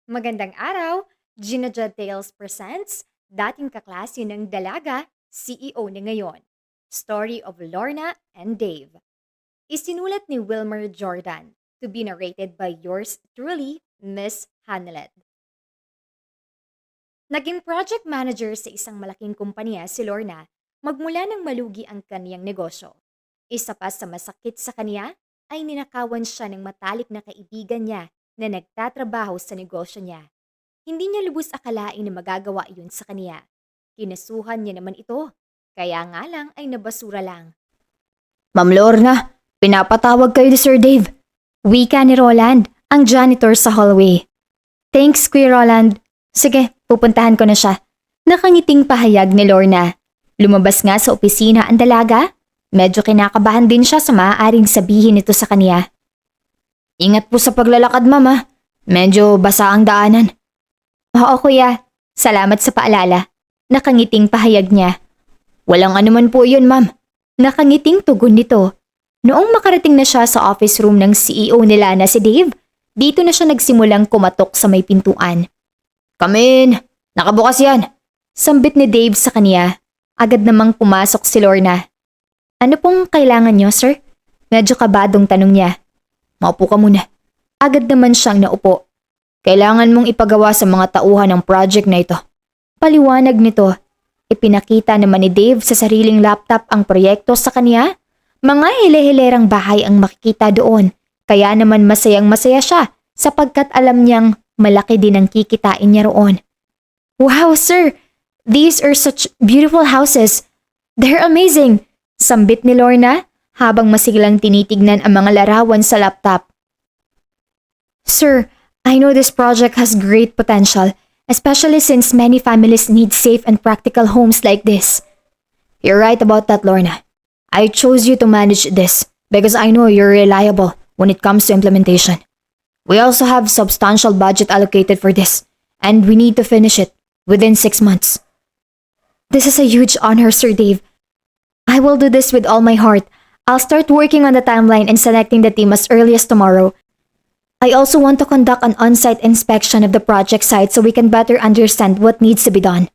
Magandang araw! Ginajad Tales presents dating kaklase ng dalaga, CEO na ngayon. Story of Lorna and Dave. Isinulat ni Wilmer Jordan to be narrated by yours truly, Miss Hanelet. Naging project manager sa isang malaking kumpanya si Lorna magmula nang malugi ang kaniyang negosyo. Isa pa sa masakit sa kaniya ay ninakawan siya ng matalik na kaibigan niya na nagtatrabaho sa negosyo niya. Hindi niya lubos akalain na magagawa iyon sa kaniya. Kinasuhan niya naman ito, kaya nga lang ay nabasura lang. Ma'am Lorna, pinapatawag kayo ni Sir Dave. Wika ni Roland, ang janitor sa hallway. Thanks, Kuya Roland. Sige, pupuntahan ko na siya. Nakangiting pahayag ni Lorna. Lumabas nga sa opisina ang dalaga. Medyo kinakabahan din siya sa maaaring sabihin nito sa kaniya. Ingat po sa paglalakad, ma'am. Medyo basa ang daanan. Oo, kuya. Salamat sa paalala. Nakangiting pahayag niya. Walang anuman po yun, ma'am. Nakangiting tugon nito. Noong makarating na siya sa office room ng CEO nila na si Dave, dito na siya nagsimulang kumatok sa may pintuan. Come in. Nakabukas yan. Sambit ni Dave sa kaniya. Agad namang pumasok si Lorna. Ano pong kailangan niyo, sir? Medyo kabadong tanong niya. Maupo ka muna. Agad naman siyang naupo. Kailangan mong ipagawa sa mga tauhan ng project na ito. Paliwanag nito. Ipinakita naman ni Dave sa sariling laptop ang proyekto sa kaniya. Mga hile-hilerang bahay ang makikita doon. Kaya naman masayang masaya siya sapagkat alam niyang malaki din ang kikitain niya roon. Wow, sir! These are such beautiful houses. They're amazing! Sambit ni Lorna habang masiglang tinitignan ang mga larawan sa laptop. Sir, I know this project has great potential, especially since many families need safe and practical homes like this. You're right about that, Lorna. I chose you to manage this because I know you're reliable when it comes to implementation. We also have substantial budget allocated for this, and we need to finish it within 6 months. This is a huge honor, Sir Dave. I will do this with all my heart. I'll start working on the timeline and selecting the team as early as tomorrow. I also want to conduct an on-site inspection of the project site so we can better understand what needs to be done.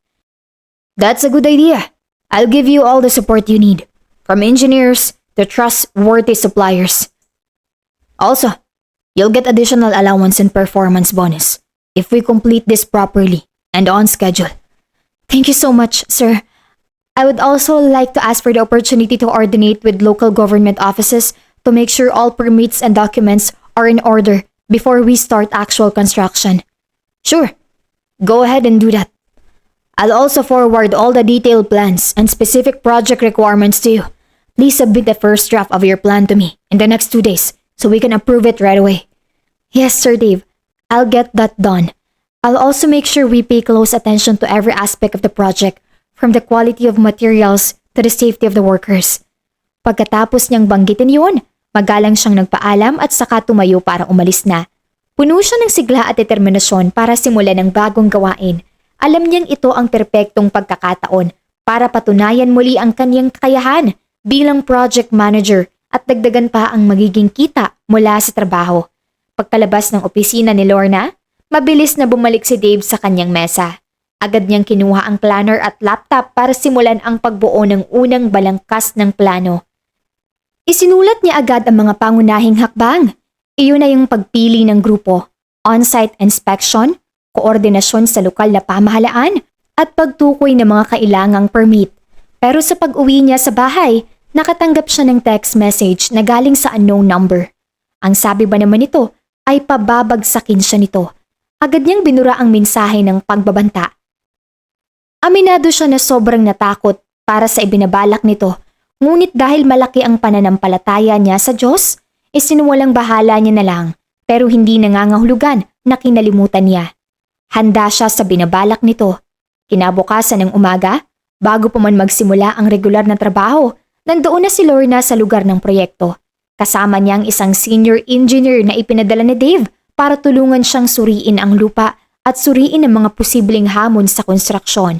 That's a good idea. I'll give you all the support you need, from engineers to trustworthy suppliers. Also, you'll get additional allowance and performance bonus if we complete this properly and on schedule. Thank you so much, sir. I would also like to ask for the opportunity to coordinate with local government offices to make sure all permits and documents are in order before we start actual construction. Sure, go ahead and do that. I'll also forward all the detailed plans and specific project requirements to you. Please submit the first draft of your plan to me in the next 2 days so we can approve it right away. Yes, Sir Dave. I'll get that done. I'll also make sure we pay close attention to every aspect of the project, from the quality of materials to the safety of the workers. Pagkatapos niyang banggitin yun, magalang siyang nagpaalam at saka tumayo para umalis na. Puno siya ng sigla at determinasyon para simulan ng bagong gawain. Alam niyang ito ang perpektong pagkakataon para patunayan muli ang kanyang kakayahan bilang project manager at dagdagan pa ang magiging kita mula sa trabaho. Pagkalabas ng opisina ni Lorna, mabilis na bumalik si Dave sa kanyang mesa. Agad niyang kinuha ang planner at laptop para simulan ang pagbuo ng unang balangkas ng plano. Isinulat niya agad ang mga pangunahing hakbang. Iyon na yung pagpili ng grupo, on-site inspection, koordinasyon sa lokal na pamahalaan, at pagtukoy ng mga kailangang permit. Pero sa pag-uwi niya sa bahay, nakatanggap siya ng text message na galing sa unknown number. Ang sabi ba naman nito ay pababagsakin siya nito. Agad niyang binura ang mensahe ng pagbabanta. Aminado siya na sobrang natakot para sa ibinabalak nito, ngunit dahil malaki ang pananampalataya niya sa Diyos, isinuwalang bahala niya na lang, pero hindi nangangahulugan na kinalimutan niya. Handa siya sa binabalak nito. Kinabukasan ng umaga, bago pa man magsimula ang regular na trabaho, nandoon na si Lorna sa lugar ng proyekto. Kasama niya ang isang senior engineer na ipinadala ni Dave para tulungan siyang suriin ang lupa at suriin ang mga posibleng hamon sa konstruksyon.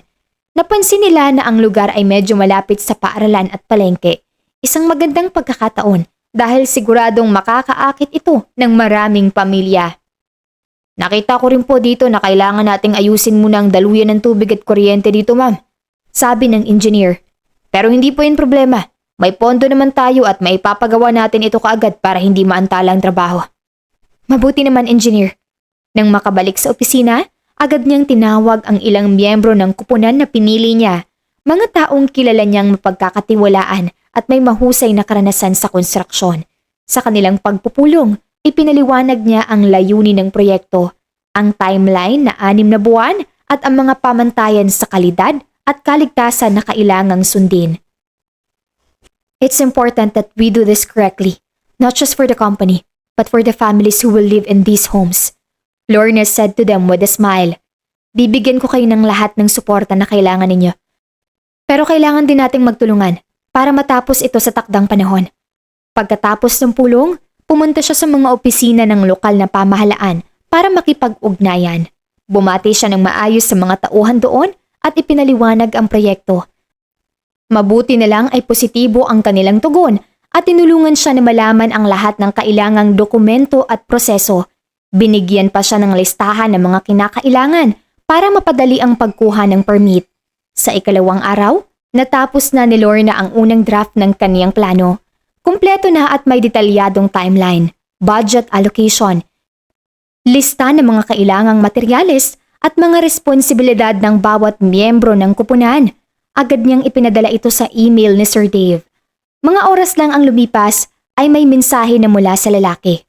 Napansin nila na ang lugar ay medyo malapit sa paaralan at palengke. Isang magandang pagkakataon dahil siguradong makakaakit ito ng maraming pamilya. Nakita ko rin po dito na kailangan nating ayusin muna ang daluyan ng tubig at kuryente dito, ma'am. Sabi ng engineer. Pero hindi po yun problema. May pondo naman tayo at maipapagawa natin ito kaagad para hindi maantala ang trabaho. Mabuti naman, engineer. Nang makabalik sa opisina, agad niyang tinawag ang ilang miyembro ng kupunan na pinili niya. Mga taong kilala niyang mapagkakatiwalaan at may mahusay na karanasan sa konstruksyon. Sa kanilang pagpupulong, ipinaliwanag niya ang layunin ng proyekto, ang timeline na 6 na buwan at ang mga pamantayan sa kalidad at kaligtasan na kailangang sundin. It's important that we do this correctly, not just for the company, but for the families who will live in these homes. Lorna said to them with a smile. Bibigyan ko kayo ng lahat ng suporta na kailangan ninyo. Pero kailangan din nating magtulungan para matapos ito sa takdang panahon. Pagkatapos ng pulong, pumunta siya sa mga opisina ng lokal na pamahalaan para makipag-ugnayan. Bumati siya ng maayos sa mga tauhan doon at ipinaliwanag ang proyekto. Mabuti na lang ay positibo ang kanilang tugon at tinulungan siya na malaman ang lahat ng kailangang dokumento at proseso. Binigyan pa siya ng listahan ng mga kinakailangan para mapadali ang pagkuha ng permit. Sa ikalawang araw, natapos na ni Lorna ang unang draft ng kaniyang plano. Kumpleto na at may detalyadong timeline, budget allocation, lista ng mga kailangang materyales at mga responsibilidad ng bawat miyembro ng kupunan. Agad niyang ipinadala ito sa email ni Sir Dave. Mga oras lang ang lumipas ay may mensahe na mula sa lalaki.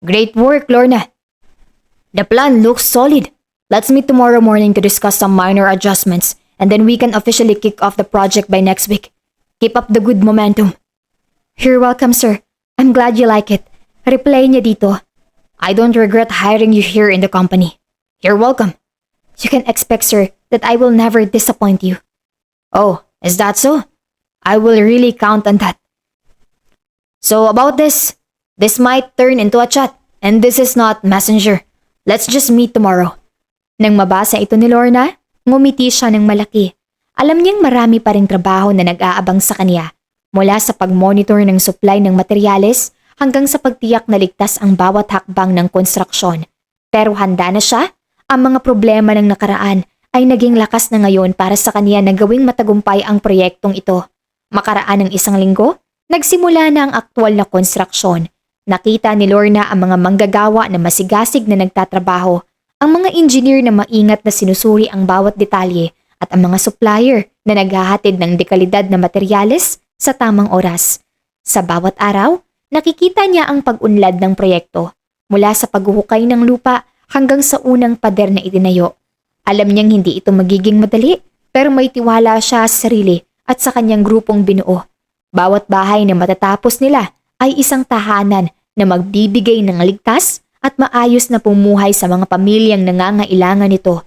Great work, Lorna. The plan looks solid. Let's meet tomorrow morning to discuss some minor adjustments and then we can officially kick off the project by next week. Keep up the good momentum. You're welcome, sir. I'm glad you like it. Reply niya dito. I don't regret hiring you here in the company. You're welcome. You can expect, sir, that I will never disappoint you. Oh, is that so? I will really count on that. So about this might turn into a chat and this is not Messenger. Let's just meet tomorrow. Nang mabasa ito ni Lorna, ngumiti siya ng malaki. Alam niyang marami pa ring trabaho na nag-aabang sa kanya, mula sa pag-monitor ng supply ng materyales hanggang sa pagtiyak na ligtas ang bawat hakbang ng konstruksyon. Pero handa na siya. Ang mga problema ng nakaraan ay naging lakas na ngayon para sa kanya na gawing matagumpay ang proyektong ito. Makaraan ng 1 linggo, nagsimula na ang aktwal na konstruksyon. Nakita ni Lorna ang mga manggagawa na masigasig na nagtatrabaho, ang mga engineer na maingat na sinusuri ang bawat detalye at ang mga supplier na naghahatid ng dekalidad na materyales sa tamang oras. Sa bawat araw, nakikita niya ang pag-unlad ng proyekto mula sa paghuhukay ng lupa hanggang sa unang pader na itinayo. Alam niyang hindi ito magiging madali pero may tiwala siya sa sarili at sa kanyang grupong binuo. Bawat bahay na matatapos nila ay isang tahanan na magbibigay ng ligtas at maayos na pumuhay sa mga pamilyang nangangailangan nito.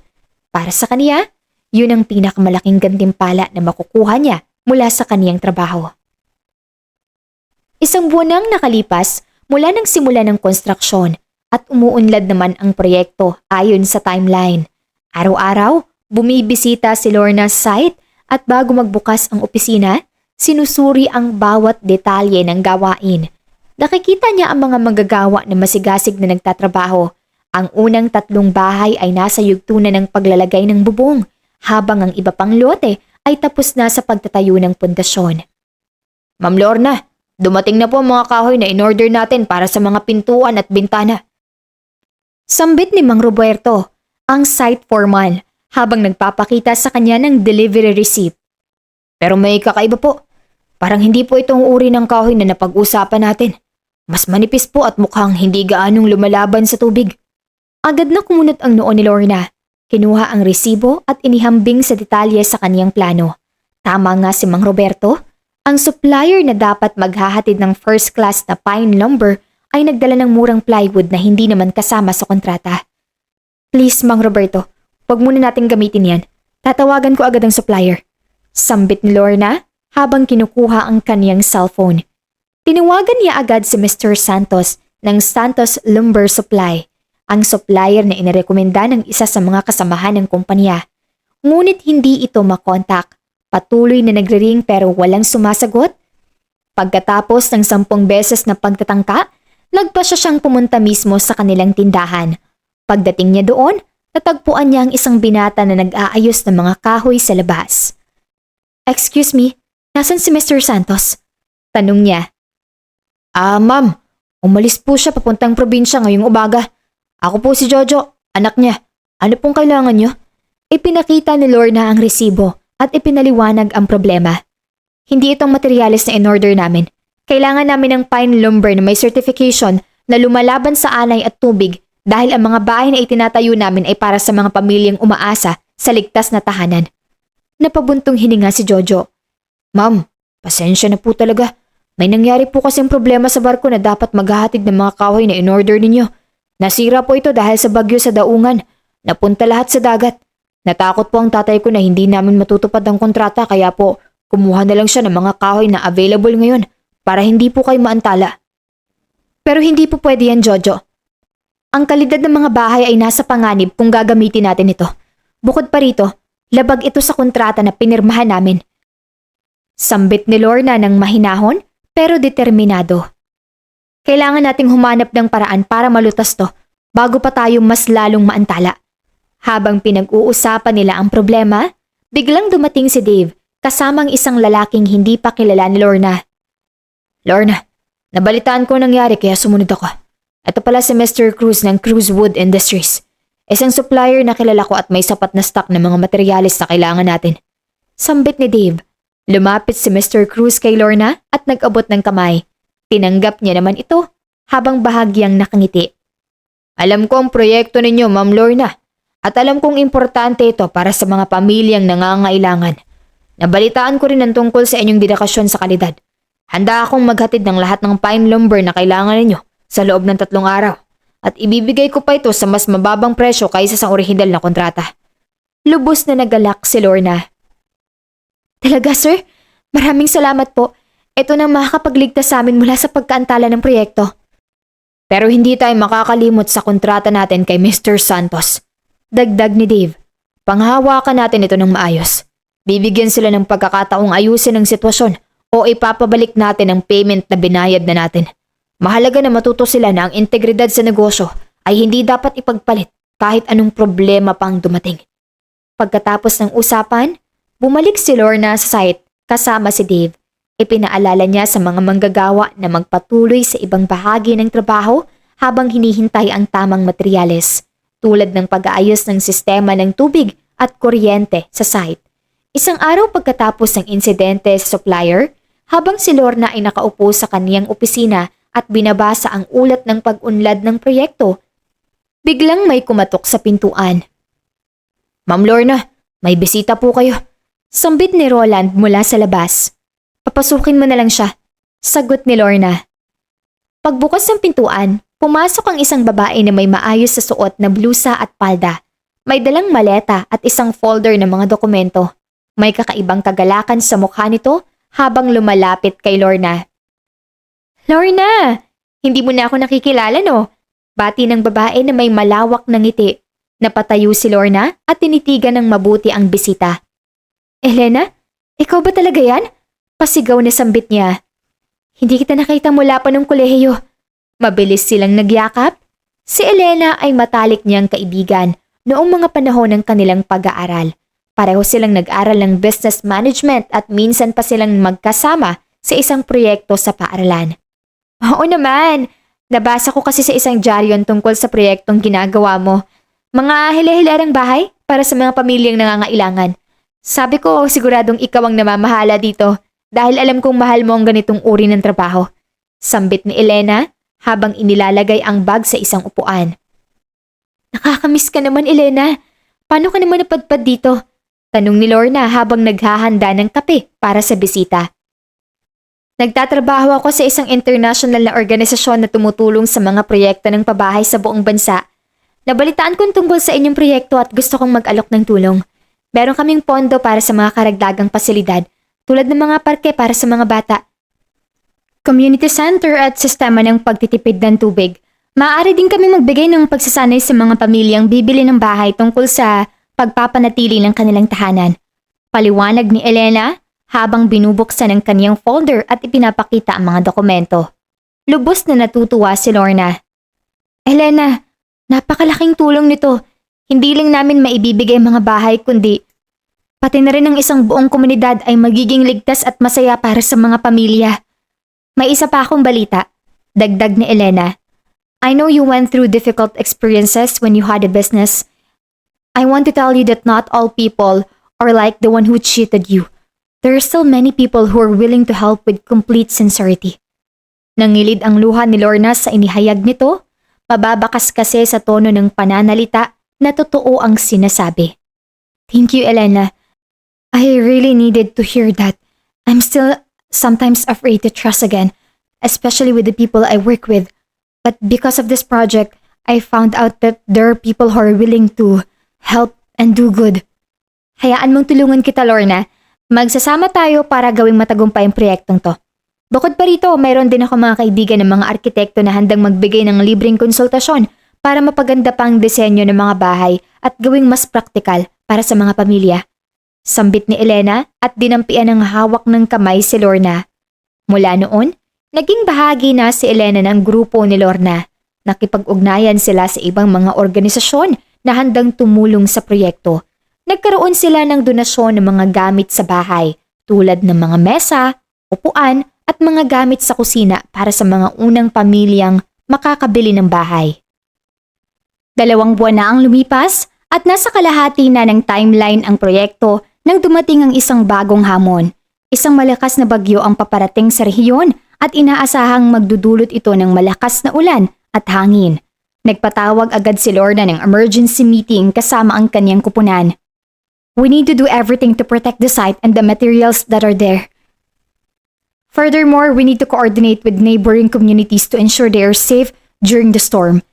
Para sa kaniya, yun ang pinakamalaking gantimpala na makukuha niya mula sa kaniyang trabaho. 1 buwan nang nakalipas mula nang simula ng konstruksyon at umuunlad naman ang proyekto ayon sa timeline. Araw-araw, bumibisita si Lorna sa site at bago magbukas ang opisina, sinusuri ang bawat detalye ng gawain. Nakikita niya ang mga manggagawa na masigasig na nagtatrabaho. Ang unang 3 bahay ay nasa yugtunan ng paglalagay ng bubong, habang ang iba pang lote ay tapos na sa pagtatayo ng pundasyon. Ma'am Lorna, dumating na po ang mga kahoy na in-order natin para sa mga pintuan at bintana. Sambit ni Mang Roberto, ang site foreman, habang nagpapakita sa kanya ng delivery receipt. Pero may kakaiba po. Parang hindi po itong uri ng kahoy na napag-usapan natin. Mas manipis po at mukhang hindi gaanong lumalaban sa tubig. Agad na kumunot ang noo ni Lorna. Kinuha ang resibo at inihambing sa detalye sa kaniyang plano. Tama nga si Mang Roberto, ang supplier na dapat maghahatid ng first class na pine lumber ay nagdala ng murang plywood na hindi naman kasama sa kontrata. Please, Mang Roberto, wag muna nating gamitin yan. Tatawagan ko agad ang supplier. Sambit ni Lorna habang kinukuha ang kaniyang cellphone. Tinawagan niya agad si Mr. Santos ng Santos Lumber Supply, ang supplier na inirekomenda ng isa sa mga kasamahan ng kumpanya. Ngunit hindi ito makontak. Patuloy na nagre-ring pero walang sumasagot. Pagkatapos ng 10 beses na pagtatangka, nagpa siya siyang pumunta mismo sa kanilang tindahan. Pagdating niya doon, natagpuan niya ang isang binata na nag-aayos ng mga kahoy sa labas. "Excuse me, nasan si Mr. Santos?" Tanong niya. Ma'am, umalis po siya papuntang probinsya ngayong umaga. Ako po si Jojo, anak niya. Ano pong kailangan niyo?" Ipinakita ni Lorna ang resibo at ipinaliwanag ang problema. "Hindi itong materyales na in-order namin. Kailangan namin ng pine lumber na may certification na lumalaban sa anay at tubig dahil ang mga bahay na itinatayo namin ay para sa mga pamilyang umaasa sa ligtas na tahanan." Napabuntong hininga si Jojo. Ma'am, pasensya na po talaga. May nangyari po kasing problema sa barko na dapat maghahatid ng mga kahoy na in-order ninyo. Nasira po ito dahil sa bagyo sa daungan. Napunta lahat sa dagat. Natakot po ang tatay ko na hindi namin matutupad ang kontrata kaya po kumuha na lang siya ng mga kahoy na available ngayon para hindi po kayo maantala. Pero hindi po pwede yan, Jojo. Ang kalidad ng mga bahay ay nasa panganib kung gagamitin natin ito. Bukod pa rito, labag ito sa kontrata na pinirmahan namin. Sambit ni Lorna ng mahinahon pero determinado. Kailangan nating humanap ng paraan para malutas to bago pa tayo mas lalong maantala. Habang pinag-uusapan nila ang problema, biglang dumating si Dave kasamang isang lalaking hindi pa kilala ni Lorna. Lorna, nabalitaan ko nangyari kaya sumunod ako. Ito pala si Mr. Cruz ng Cruz Wood Industries. Isang supplier na kilala ko at may sapat na stock ng mga materyales na kailangan natin. Sambit ni Dave. Lumapit si Mr. Cruz kay Lorna at nag-abot ng kamay. Tinanggap niya naman ito habang bahagyang nakangiti. Alam ko ang proyekto ninyo, Ma'am Lorna. At alam kong importante ito para sa mga pamilyang nangangailangan. Nabalitaan ko rin ang tungkol sa inyong dedikasyon sa kalidad. Handa akong maghatid ng lahat ng pine lumber na kailangan ninyo sa loob ng 3 araw. At ibibigay ko pa ito sa mas mababang presyo kaysa sa orihinal na kontrata. Lubos na nagalak si Lorna. Talaga, sir? Maraming salamat po. Ito na makakapagligtas sa amin mula sa pagkaantala ng proyekto. Pero hindi tayo makakalimot sa kontrata natin kay Mr. Santos. Dagdag ni Dave. Panghawakan natin ito ng maayos. Bibigyan sila ng pagkakataong ayusin ang sitwasyon o ipapabalik natin ang payment na binayad na natin. Mahalaga na matuto sila na ang integridad sa negosyo ay hindi dapat ipagpalit kahit anong problema pang dumating. Pagkatapos ng usapan, bumalik si Lorna sa site kasama si Dave. Ipinaalala niya sa mga manggagawa na magpatuloy sa ibang bahagi ng trabaho habang hinihintay ang tamang materyales, tulad ng pag-aayos ng sistema ng tubig at kuryente sa site. Isang araw pagkatapos ng insidente sa supplier, habang si Lorna ay nakaupo sa kaniyang opisina at binabasa ang ulat ng pag-unlad ng proyekto, biglang may kumatok sa pintuan. Ma'am Lorna, may bisita po kayo. Sambit ni Roland mula sa labas. Papasukin mo na lang siya, sagot ni Lorna. Pagbukas ng pintuan, pumasok ang isang babae na may maayos sa suot na blusa at palda. May dalang maleta at isang folder ng mga dokumento. May kakaibang kagalakan sa mukha nito habang lumalapit kay Lorna. Lorna, hindi mo na ako nakikilala no? Bati ng babae na may malawak na ngiti. Napatayo si Lorna at tinitigan ng mabuti ang bisita. Elena, ikaw ba talaga yan? Pasigaw na sambit niya. Hindi kita nakita mula pa nung kolehiyo. Mabilis silang nagyakap. Si Elena ay matalik niyang kaibigan noong mga panahon ng kanilang pag-aaral. Pareho silang nag-aral ng business management at minsan pa silang magkasama sa isang proyekto sa paaralan. Oo naman, nabasa ko kasi sa isang dyaryon tungkol sa proyektong ginagawa mo. Mga hile-hilarang bahay para sa mga pamilyang nangangailangan. Sabi ko siguradong ikaw ang namamahala dito dahil alam kong mahal mo ang ganitong uri ng trabaho. Sambit ni Elena habang inilalagay ang bag sa isang upuan. Nakakamiss ka naman, Elena. Paano ka naman napadpad dito? Tanong ni Lorna habang naghahanda ng kape para sa bisita. Nagtatrabaho ako sa isang international na organisasyon na tumutulong sa mga proyekto ng pabahay sa buong bansa. Nabalitaan kong tungkol sa inyong proyekto at gusto kong mag-alok ng tulong. Meron kaming pondo para sa mga karagdagang pasilidad tulad ng mga parke para sa mga bata. Community center at sistema ng pagtitipid ng tubig. Maaari din kami magbigay ng pagsasanay sa mga pamilyang bibili ng bahay tungkol sa pagpapanatili ng kanilang tahanan. Paliwanag ni Elena habang binubuksan ang kaniyang folder at ipinapakita ang mga dokumento. Lubos na natutuwa si Lorna. Elena, Napakalaking tulong nito. Hindi lang namin maibibigay ang mga bahay kundi pati na rin ang isang buong komunidad ay magiging ligtas at masaya para sa mga pamilya. May isa pa akong balita. Dagdag ni Elena. I know you went through difficult experiences when you had a business. I want to tell you that not all people are like the one who cheated you. There are still many people who are willing to help with complete sincerity. Nangilid ang luha ni Lorna sa inihayag nito. Mababakas kasi sa tono ng pananalita na totoo ang sinasabi. Thank you, Elena. I really needed to hear that. I'm still sometimes afraid to trust again, especially with the people I work with. But because of this project, I found out that there are people who are willing to help and do good. Hayaan mong tulungan kita, Lorna. Magsasama tayo para gawing matagumpay ang proyektong to. Bukod pa rito, mayroon din ako mga kaibigan ng mga arkitekto na handang magbigay ng libreng konsultasyon para mapaganda pa ang disenyo ng mga bahay at gawing mas praktikal para sa mga pamilya. Sambit ni Elena at dinampian ng hawak ng kamay si Lorna. Mula noon, naging bahagi na si Elena ng grupo ni Lorna. Nakipag-ugnayan sila sa ibang mga organisasyon na handang tumulong sa proyekto. Nagkaroon sila ng donasyon ng mga gamit sa bahay tulad ng mga mesa, upuan at mga gamit sa kusina para sa mga unang pamilyang makakabili ng bahay. 2 buwan na ang lumipas at nasa kalahati na ng timeline ang proyekto nang dumating ang isang bagong hamon. Isang malakas na bagyo ang paparating sa rehiyon at inaasahang magdudulot ito ng malakas na ulan at hangin. Nagpatawag agad si Lorna ng emergency meeting kasama ang kanyang kupunan. We need to do everything to protect the site and the materials that are there. Furthermore, we need to coordinate with neighboring communities to ensure they are safe during the storm.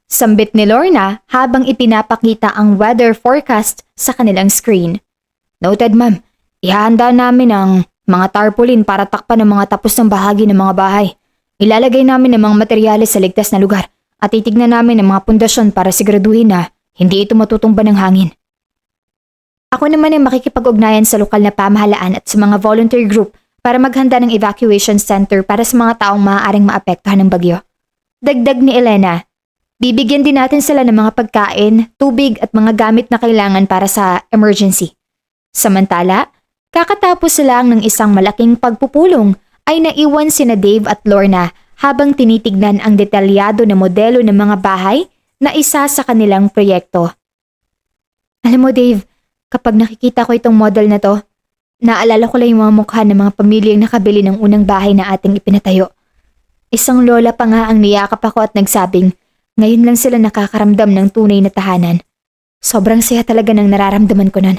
Sambit ni Lorna habang ipinapakita ang weather forecast sa kanilang screen. Noted, ma'am. Ihahanda namin ang mga tarpaulin para takpan ng mga tapos ng bahagi ng mga bahay. Ilalagay namin ang mga materyales sa ligtas na lugar at titignan namin ang mga pundasyon para siguraduhin na hindi ito matutumba ng hangin. Ako naman ay makikipag-ugnayan sa lokal na pamahalaan at sa mga volunteer group para maghanda ng evacuation center para sa mga taong maaaring maapektuhan ng bagyo. Dagdag ni Elena, bibigyan din natin sila ng mga pagkain, tubig at mga gamit na kailangan para sa emergency. Samantala, kakatapos lang ng isang malaking pagpupulong ay naiwan sina Dave at Lorna habang tinitignan ang detalyado na modelo ng mga bahay na isa sa kanilang proyekto. Alam mo Dave, kapag nakikita ko itong model na to, naalala ko lang yung mga mukha ng mga pamilyang nakabili ng unang bahay na ating ipinatayo. Isang lola pa nga ang niyakap ako at nagsabing, ngayon lang sila nakakaramdam ng tunay na tahanan. Sobrang saya talaga ng nararamdaman ko nun.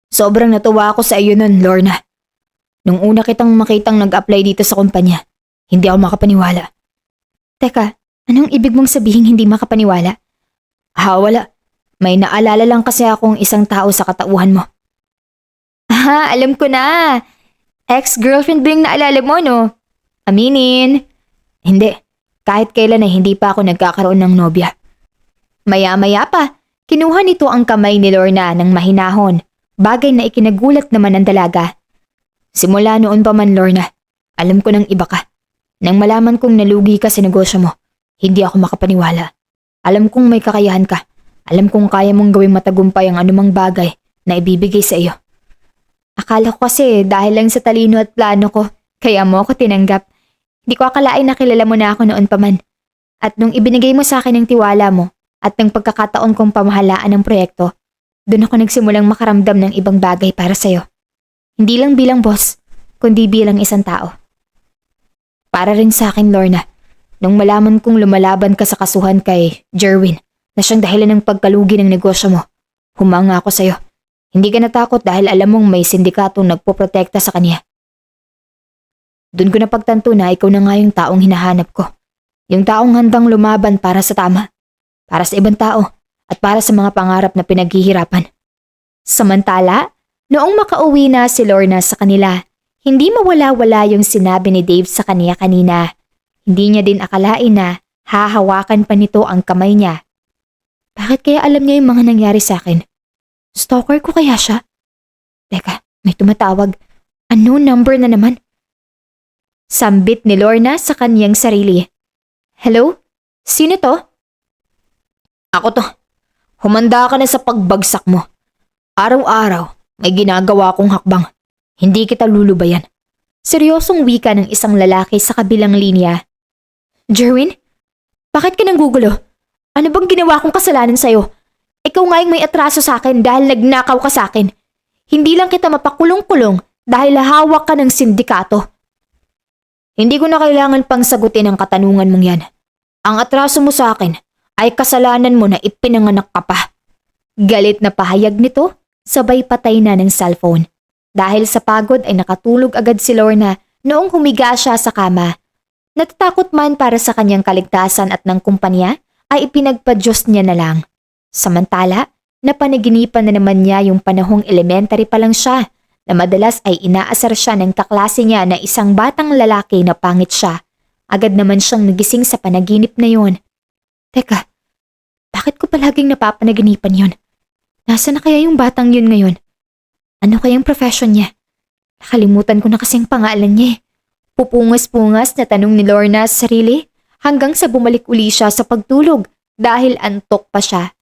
Sobrang natuwa ako sa iyo nun, Lorna. Nung una kitang makitang nag-apply dito sa kumpanya, hindi ako makapaniwala. Teka, anong ibig mong sabihin hindi makapaniwala? Wala. May naalala lang kasi akong isang tao sa katauhan mo. Alam ko na. Ex-girlfriend ba yung naalala mo, no? Aminin. Hindi. Kahit kailan ay hindi pa ako nagkakaroon ng nobya. Maya-maya pa, kinuha nito ang kamay ni Lorna ng mahinahon. Bagay na ikinagulat naman ng dalaga. Simula noon pa man, Lorna, alam ko nang iba ka. Nang malaman kong nalugi ka sa negosyo mo, hindi ako makapaniwala. Alam kong may kakayahan ka. Alam kong kaya mong gawing matagumpay ang anumang bagay na ibibigay sa iyo. Akala ko kasi dahil lang sa talino at plano ko, kaya mo ako tinanggap. Hindi ko akalain na kilala mo na ako noon pa man. At nung ibinigay mo sa akin ang tiwala mo at ng pagkakataon kong pamahalaan ng proyekto, doon ako nagsimulang makaramdam ng ibang bagay para sa'yo. Hindi lang bilang boss, kundi bilang isang tao. Para rin sa akin, Lorna, nung malaman kong lumalaban ka sa kasuhan kay Jerwin na siyang dahilan ng pagkalugi ng negosyo mo, humanga ako sa'yo. Hindi ka natakot dahil alam mong may sindikatong nagpoprotekta sa kanya. Doon ko napagtanto na ikaw na nga yung taong hinahanap ko. Yung taong handang lumaban para sa tama, para sa ibang tao, at para sa mga pangarap na pinaghihirapan. Samantala, noong makauwi na si Lorna sa kanila, hindi mawala-wala yung sinabi ni Dave sa kaniya kanina. Hindi niya din akalain na hahawakan pa nito ang kamay niya. Bakit kaya alam niya yung mga nangyari sa akin? Stalker ko kaya siya? Teka, may tumatawag. Unknown number na naman. Sambit ni Lorna sa kaniyang sarili. Hello? Sino to? Ako to. Humanda ka na sa pagbagsak mo. Araw-araw, may ginagawa kong hakbang. Hindi kita lulubayan. Seryosong wika ng isang lalaki sa kabilang linya. Jerwin, bakit ka nanggugulo? Ano bang ginawa kong kasalanan sa'yo? Ikaw nga yung may atraso sa akin dahil nagnakaw ka sa akin. Hindi lang kita mapakulong-kulong dahil hawak ka ng sindikato. Hindi ko na kailangan pang sagutin ang katanungan mong yan. Ang atraso mo sa akin ay kasalanan mo na ipinanganak ka pa. Galit na pahayag nito, sabay patay na ng cellphone. Dahil sa pagod ay nakatulog agad si Lorna noong humiga siya sa kama. Natatakot man para sa kanyang kaligtasan at ng kumpanya ay ipinagpadyos niya na lang. Samantala, napanaginipan na naman niya yung panahong elementary pa lang siya na madalas ay inaasar siya ng kaklase niya na isang batang lalaki na pangit siya. Agad naman siyang nagising sa panaginip na yon. Teka, bakit ko palaging napapanaginipan yon? Nasaan na kaya yung batang yun ngayon? Ano kayang profession niya? Nakalimutan ko na kasing pangalan niya. Pupungas-pungas na tanong ni Lorna sa sarili hanggang sa bumalik uli siya sa pagtulog dahil antok pa siya.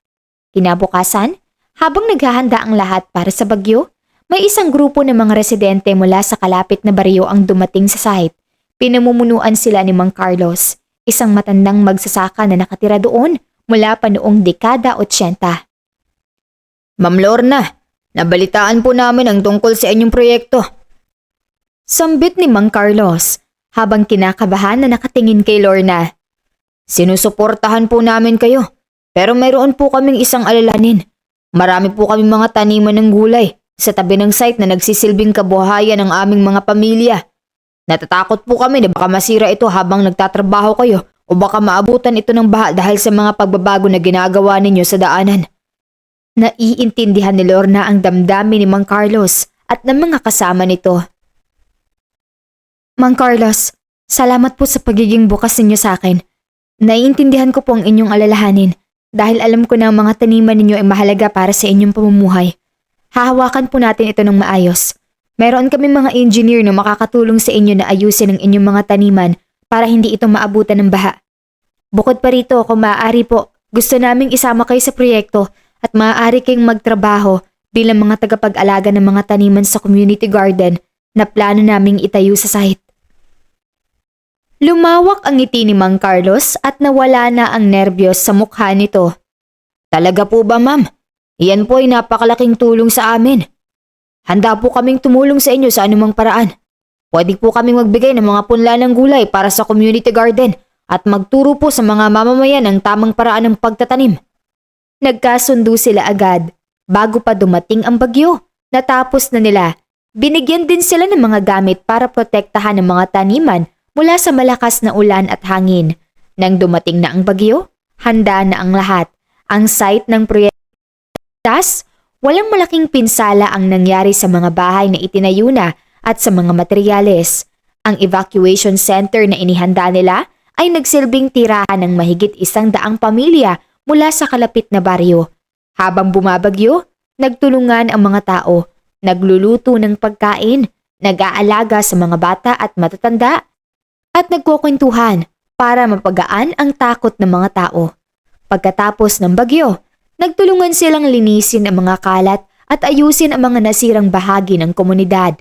Kinabukasan, habang naghahanda ang lahat para sa bagyo, may isang grupo ng mga residente mula sa kalapit na baryo ang dumating sa site. Pinamumunuan sila ni Mang Carlos, isang matandang magsasaka na nakatira doon mula pa noong dekada 80. Ma'am Lorna, nabalitaan po namin ang tungkol sa inyong proyekto. Sambit ni Mang Carlos habang kinakabahan na nakatingin kay Lorna. Sinusuportahan po namin kayo, pero mayroon po kaming isang alalahanin. Marami po kaming mga taniman ng gulay sa tabi ng site na nagsisilbing kabuhayan ng aming mga pamilya. Natatakot po kami na baka masira ito habang nagtatrabaho kayo o baka maabutan ito ng baha dahil sa mga pagbabago na ginagawa ninyo sa daanan. Naiintindihan ni Lorna ang damdamin ni Mang Carlos at ng mga kasama nito. Mang Carlos, salamat po sa pagiging bukas ninyo sa akin. Naiintindihan ko po ang inyong alalahanin dahil alam ko na ang mga taniman ninyo ay mahalaga para sa inyong pamumuhay. Hahawakan po natin ito ng maayos. Meron kami mga engineer na makakatulong sa inyo na ayusin ang inyong mga taniman para hindi ito maabutan ng baha. Bukod pa rito, kung maaari po, gusto naming isama kayo sa proyekto at maaari kayong magtrabaho bilang mga tagapag-alaga ng mga taniman sa community garden na plano naming itayo sa site. Lumawak ang ngiti ni Mang Carlos at nawala na ang nerbiyos sa mukha nito. Talaga po ba, ma'am? Iyan po ay napakalaking tulong sa amin. Handa po kaming tumulong sa inyo sa anumang paraan. Pwede po kaming magbigay ng mga punla ng gulay para sa community garden at magturo po sa mga mamamayan ang tamang paraan ng pagtatanim. Nagkasundo sila agad. Bago pa dumating ang bagyo, natapos na nila. Binigyan din sila ng mga gamit para protektahan ang mga taniman mula sa malakas na ulan at hangin. Nang dumating na ang bagyo, handa na ang lahat. Ang site ng proyekto, walang malaking pinsala ang nangyari sa mga bahay na itinayo na at sa mga materyales. Ang evacuation center na inihanda nila ay nagsilbing tirahan ng mahigit 100 pamilya mula sa kalapit na baryo. Habang bumabagyo, nagtulungan ang mga tao, nagluluto ng pagkain, nag-aalaga sa mga bata at matatanda, at nagkukwentuhan para mapagaan ang takot ng mga tao. Pagkatapos ng bagyo, nagtulungan silang linisin ang mga kalat at ayusin ang mga nasirang bahagi ng komunidad.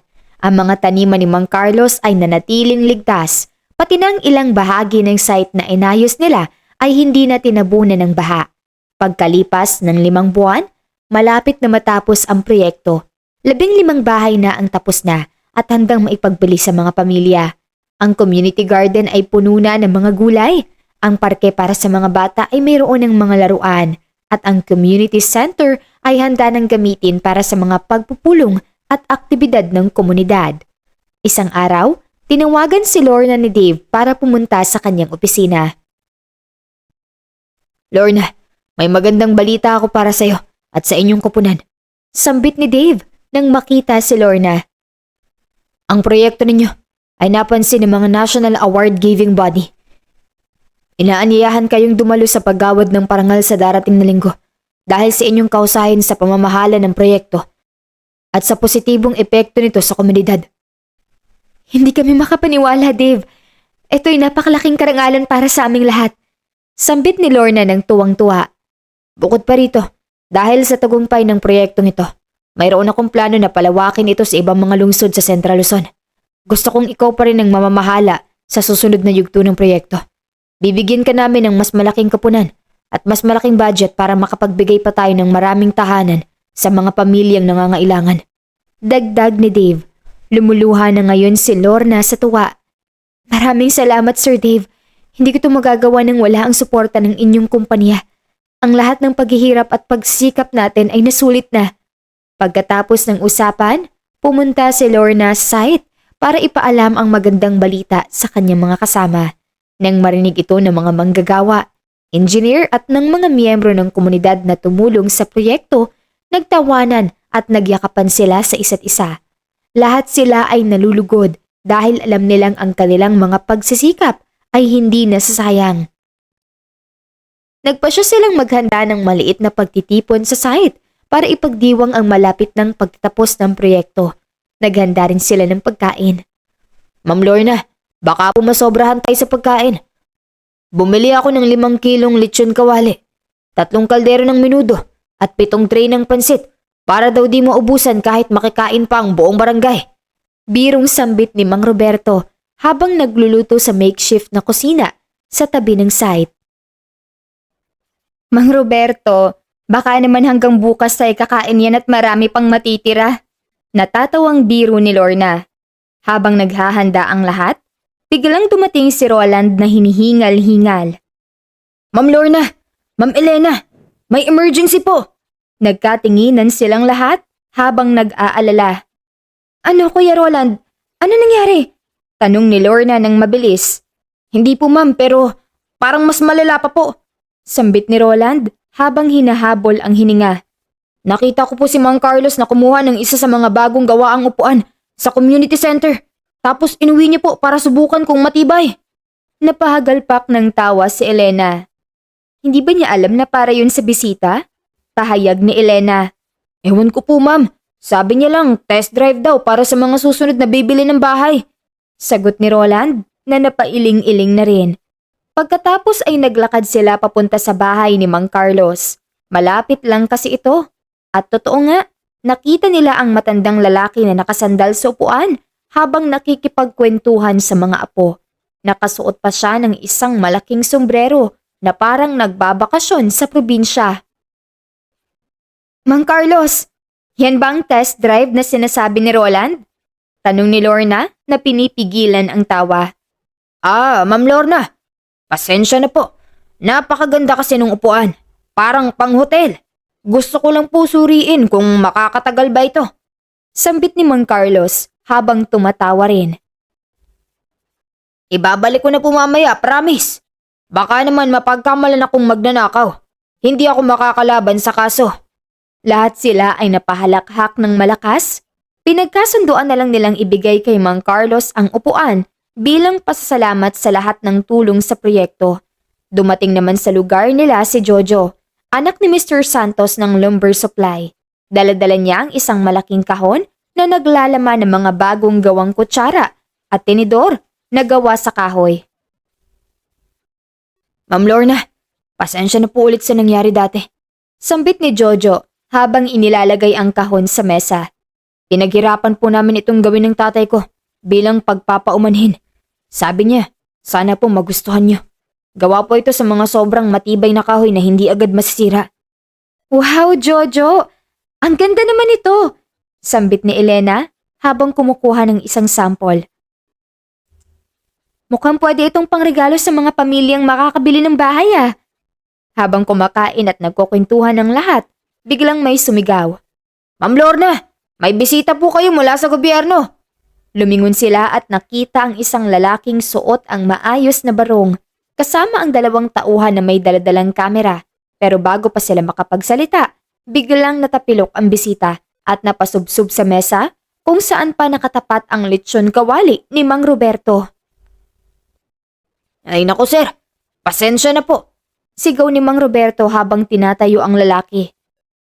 Ang mga taniman ni Mang Carlos ay nanatiling ligtas, pati ng ilang bahagi ng site na inayos nila ay hindi na tinabunan ng baha. Pagkalipas ng 5 buwan, malapit na matapos ang proyekto. 15 bahay na ang tapos na at handang maipagbili sa mga pamilya. Ang community garden ay puno na ng mga gulay. Ang parke para sa mga bata ay mayroon ng mga laruan. At ang community center ay handa ng gamitin para sa mga pagpupulong at aktibidad ng komunidad. Isang araw, tinawagan si Lorna ni Dave para pumunta sa kanyang opisina. Lorna, may magandang balita ako para sa iyo at sa inyong kupunan. Sambit ni Dave nang makita si Lorna. Ang proyekto ninyo ay napansin ng mga national award-giving body. Inaanyayahan kayong dumalo sa paggawad ng parangal sa darating na linggo dahil sa inyong kausahin sa pamamahala ng proyekto at sa positibong epekto nito sa komunidad. Hindi kami makapaniwala, Dave. Ito'y napakalaking karangalan para sa aming lahat. Sambit ni Lorna ng tuwang-tuwa. Bukod pa rito, dahil sa tagumpay ng proyektong ito, mayroon akong plano na palawakin ito sa ibang mga lungsod sa Central Luzon. Gusto kong ikaw pa rin ang mamamahala sa susunod na yugto ng proyekto. Bibigyan ka namin ng mas malaking kapunan at mas malaking budget para makapagbigay pa tayo ng maraming tahanan sa mga pamilyang nangangailangan. Dagdag ni Dave. Lumuluha na ngayon si Lorna sa tuwa. Maraming salamat, Sir Dave. Hindi ko ito magagawa nang wala ang suporta ng inyong kumpanya. Ang lahat ng paghihirap at pagsikap natin ay nasulit na. Pagkatapos ng usapan, pumunta si Lorna sa site para ipaalam ang magandang balita sa kanyang mga kasama. Nang marinig ito ng mga manggagawa, engineer at ng mga miyembro ng komunidad na tumulong sa proyekto, nagtawanan at nagyakapan sila sa isa't isa. Lahat sila ay nalulugod dahil alam nilang ang kanilang mga pagsisikap ay hindi nasasayang. Nagpasya silang maghanda ng maliit na pagtitipon sa site para ipagdiwang ang malapit ng pagtatapos ng proyekto. Naghanda rin sila ng pagkain. Ma'am Lorna, baka po masobrahan tayo sa pagkain. Bumili ako ng 5 kilong lechon kawali, 3 kaldero ng menudo at 7 tray ng pansit para daw di maubusan kahit makikain pa ang buong barangay. Birong sambit ni Mang Roberto habang nagluluto sa makeshift na kusina sa tabi ng site. Mang Roberto, baka naman hanggang bukas tayo kakain yan at marami pang matitira. Natatawang biro ni Lorna. Habang naghahanda ang lahat, biglang dumating si Roland na hinihingal-hingal. Ma'am Lorna, Ma'am Elena, may emergency po. Nagkatinginan silang lahat habang nag-aalala. Ano, Kuya Roland? Ano nangyari? Tanong ni Lorna ng mabilis. Hindi po ma'am, pero parang mas malala pa po. Sambit ni Roland habang hinahabol ang hininga. Nakita ko po si Mang Carlos na kumuha ng isa sa mga bagong gawaang upuan sa community center. Tapos inuwi niya po para subukan kung matibay. Napahagalpak ng tawa si Elena. Hindi ba niya alam na para yun sa bisita? Tahayag ni Elena. Ewan ko po ma'am. Sabi niya lang test drive daw para sa mga susunod na bibili ng bahay. Sagot ni Roland na napailing-iling na rin. Pagkatapos ay naglakad sila papunta sa bahay ni Mang Carlos. Malapit lang kasi ito. At totoo nga, nakita nila ang matandang lalaki na nakasandal sa upuan habang nakikipagkwentuhan sa mga apo. Nakasuot pa siya ng isang malaking sombrero na parang nagbabakasyon sa probinsya. Mang Carlos, yan ba ang test drive na sinasabi ni Roland? Tanong ni Lorna na pinipigilan ang tawa. Ma'am Lorna, pasensya na po. Napakaganda kasi nung upuan. Parang pang-hotel. Gusto ko lang po suriin kung makakatagal ba ito. Sambit ni Mang Carlos habang tumatawa rin. Ibabalik ko na po mamaya, promise. Baka naman mapagkamalan akong magnanakaw. Hindi ako makakalaban sa kaso. Lahat sila ay napahalakhak ng malakas. Pinagkasunduan na lang nilang ibigay kay Mang Carlos ang upuan bilang pasasalamat sa lahat ng tulong sa proyekto. Dumating naman sa lugar nila si Jojo, anak ni Mr. Santos ng lumber supply. Dala-dala niya ang isang malaking kahon na naglalaman ng mga bagong gawang kutsara at tinidor na gawa sa kahoy. Ma'am Lorna, pasensya na po ulit sa nangyari dati. Sambit ni Jojo habang inilalagay ang kahon sa mesa. Pinaghirapan po namin itong gawin ng tatay ko bilang pagpapaumanhin. Sabi niya, sana po magustuhan niyo. Gawa po ito sa mga sobrang matibay na kahoy na hindi agad masisira. Wow, Jojo! Ang ganda naman ito! Sambit ni Elena habang kumukuha ng isang sample. Mukhang pwede itong pangregalo sa mga pamilyang makakabili ng bahay Habang kumakain at nagkukwentuhan ng lahat, biglang may sumigaw. Ma'am Lorna, may bisita po kayo mula sa gobyerno. Lumingon sila at nakita ang isang lalaking suot ang maayos na barong kasama ang 2 tauhan na may daladalang kamera. Pero bago pa sila makapagsalita, biglang natapilok ang bisita at napasubsob sa mesa kung saan pa nakatapat ang lechon kawali ni Mang Roberto. Ay naku sir, pasensya na po. Sigaw ni Mang Roberto habang tinatayo ang lalaki.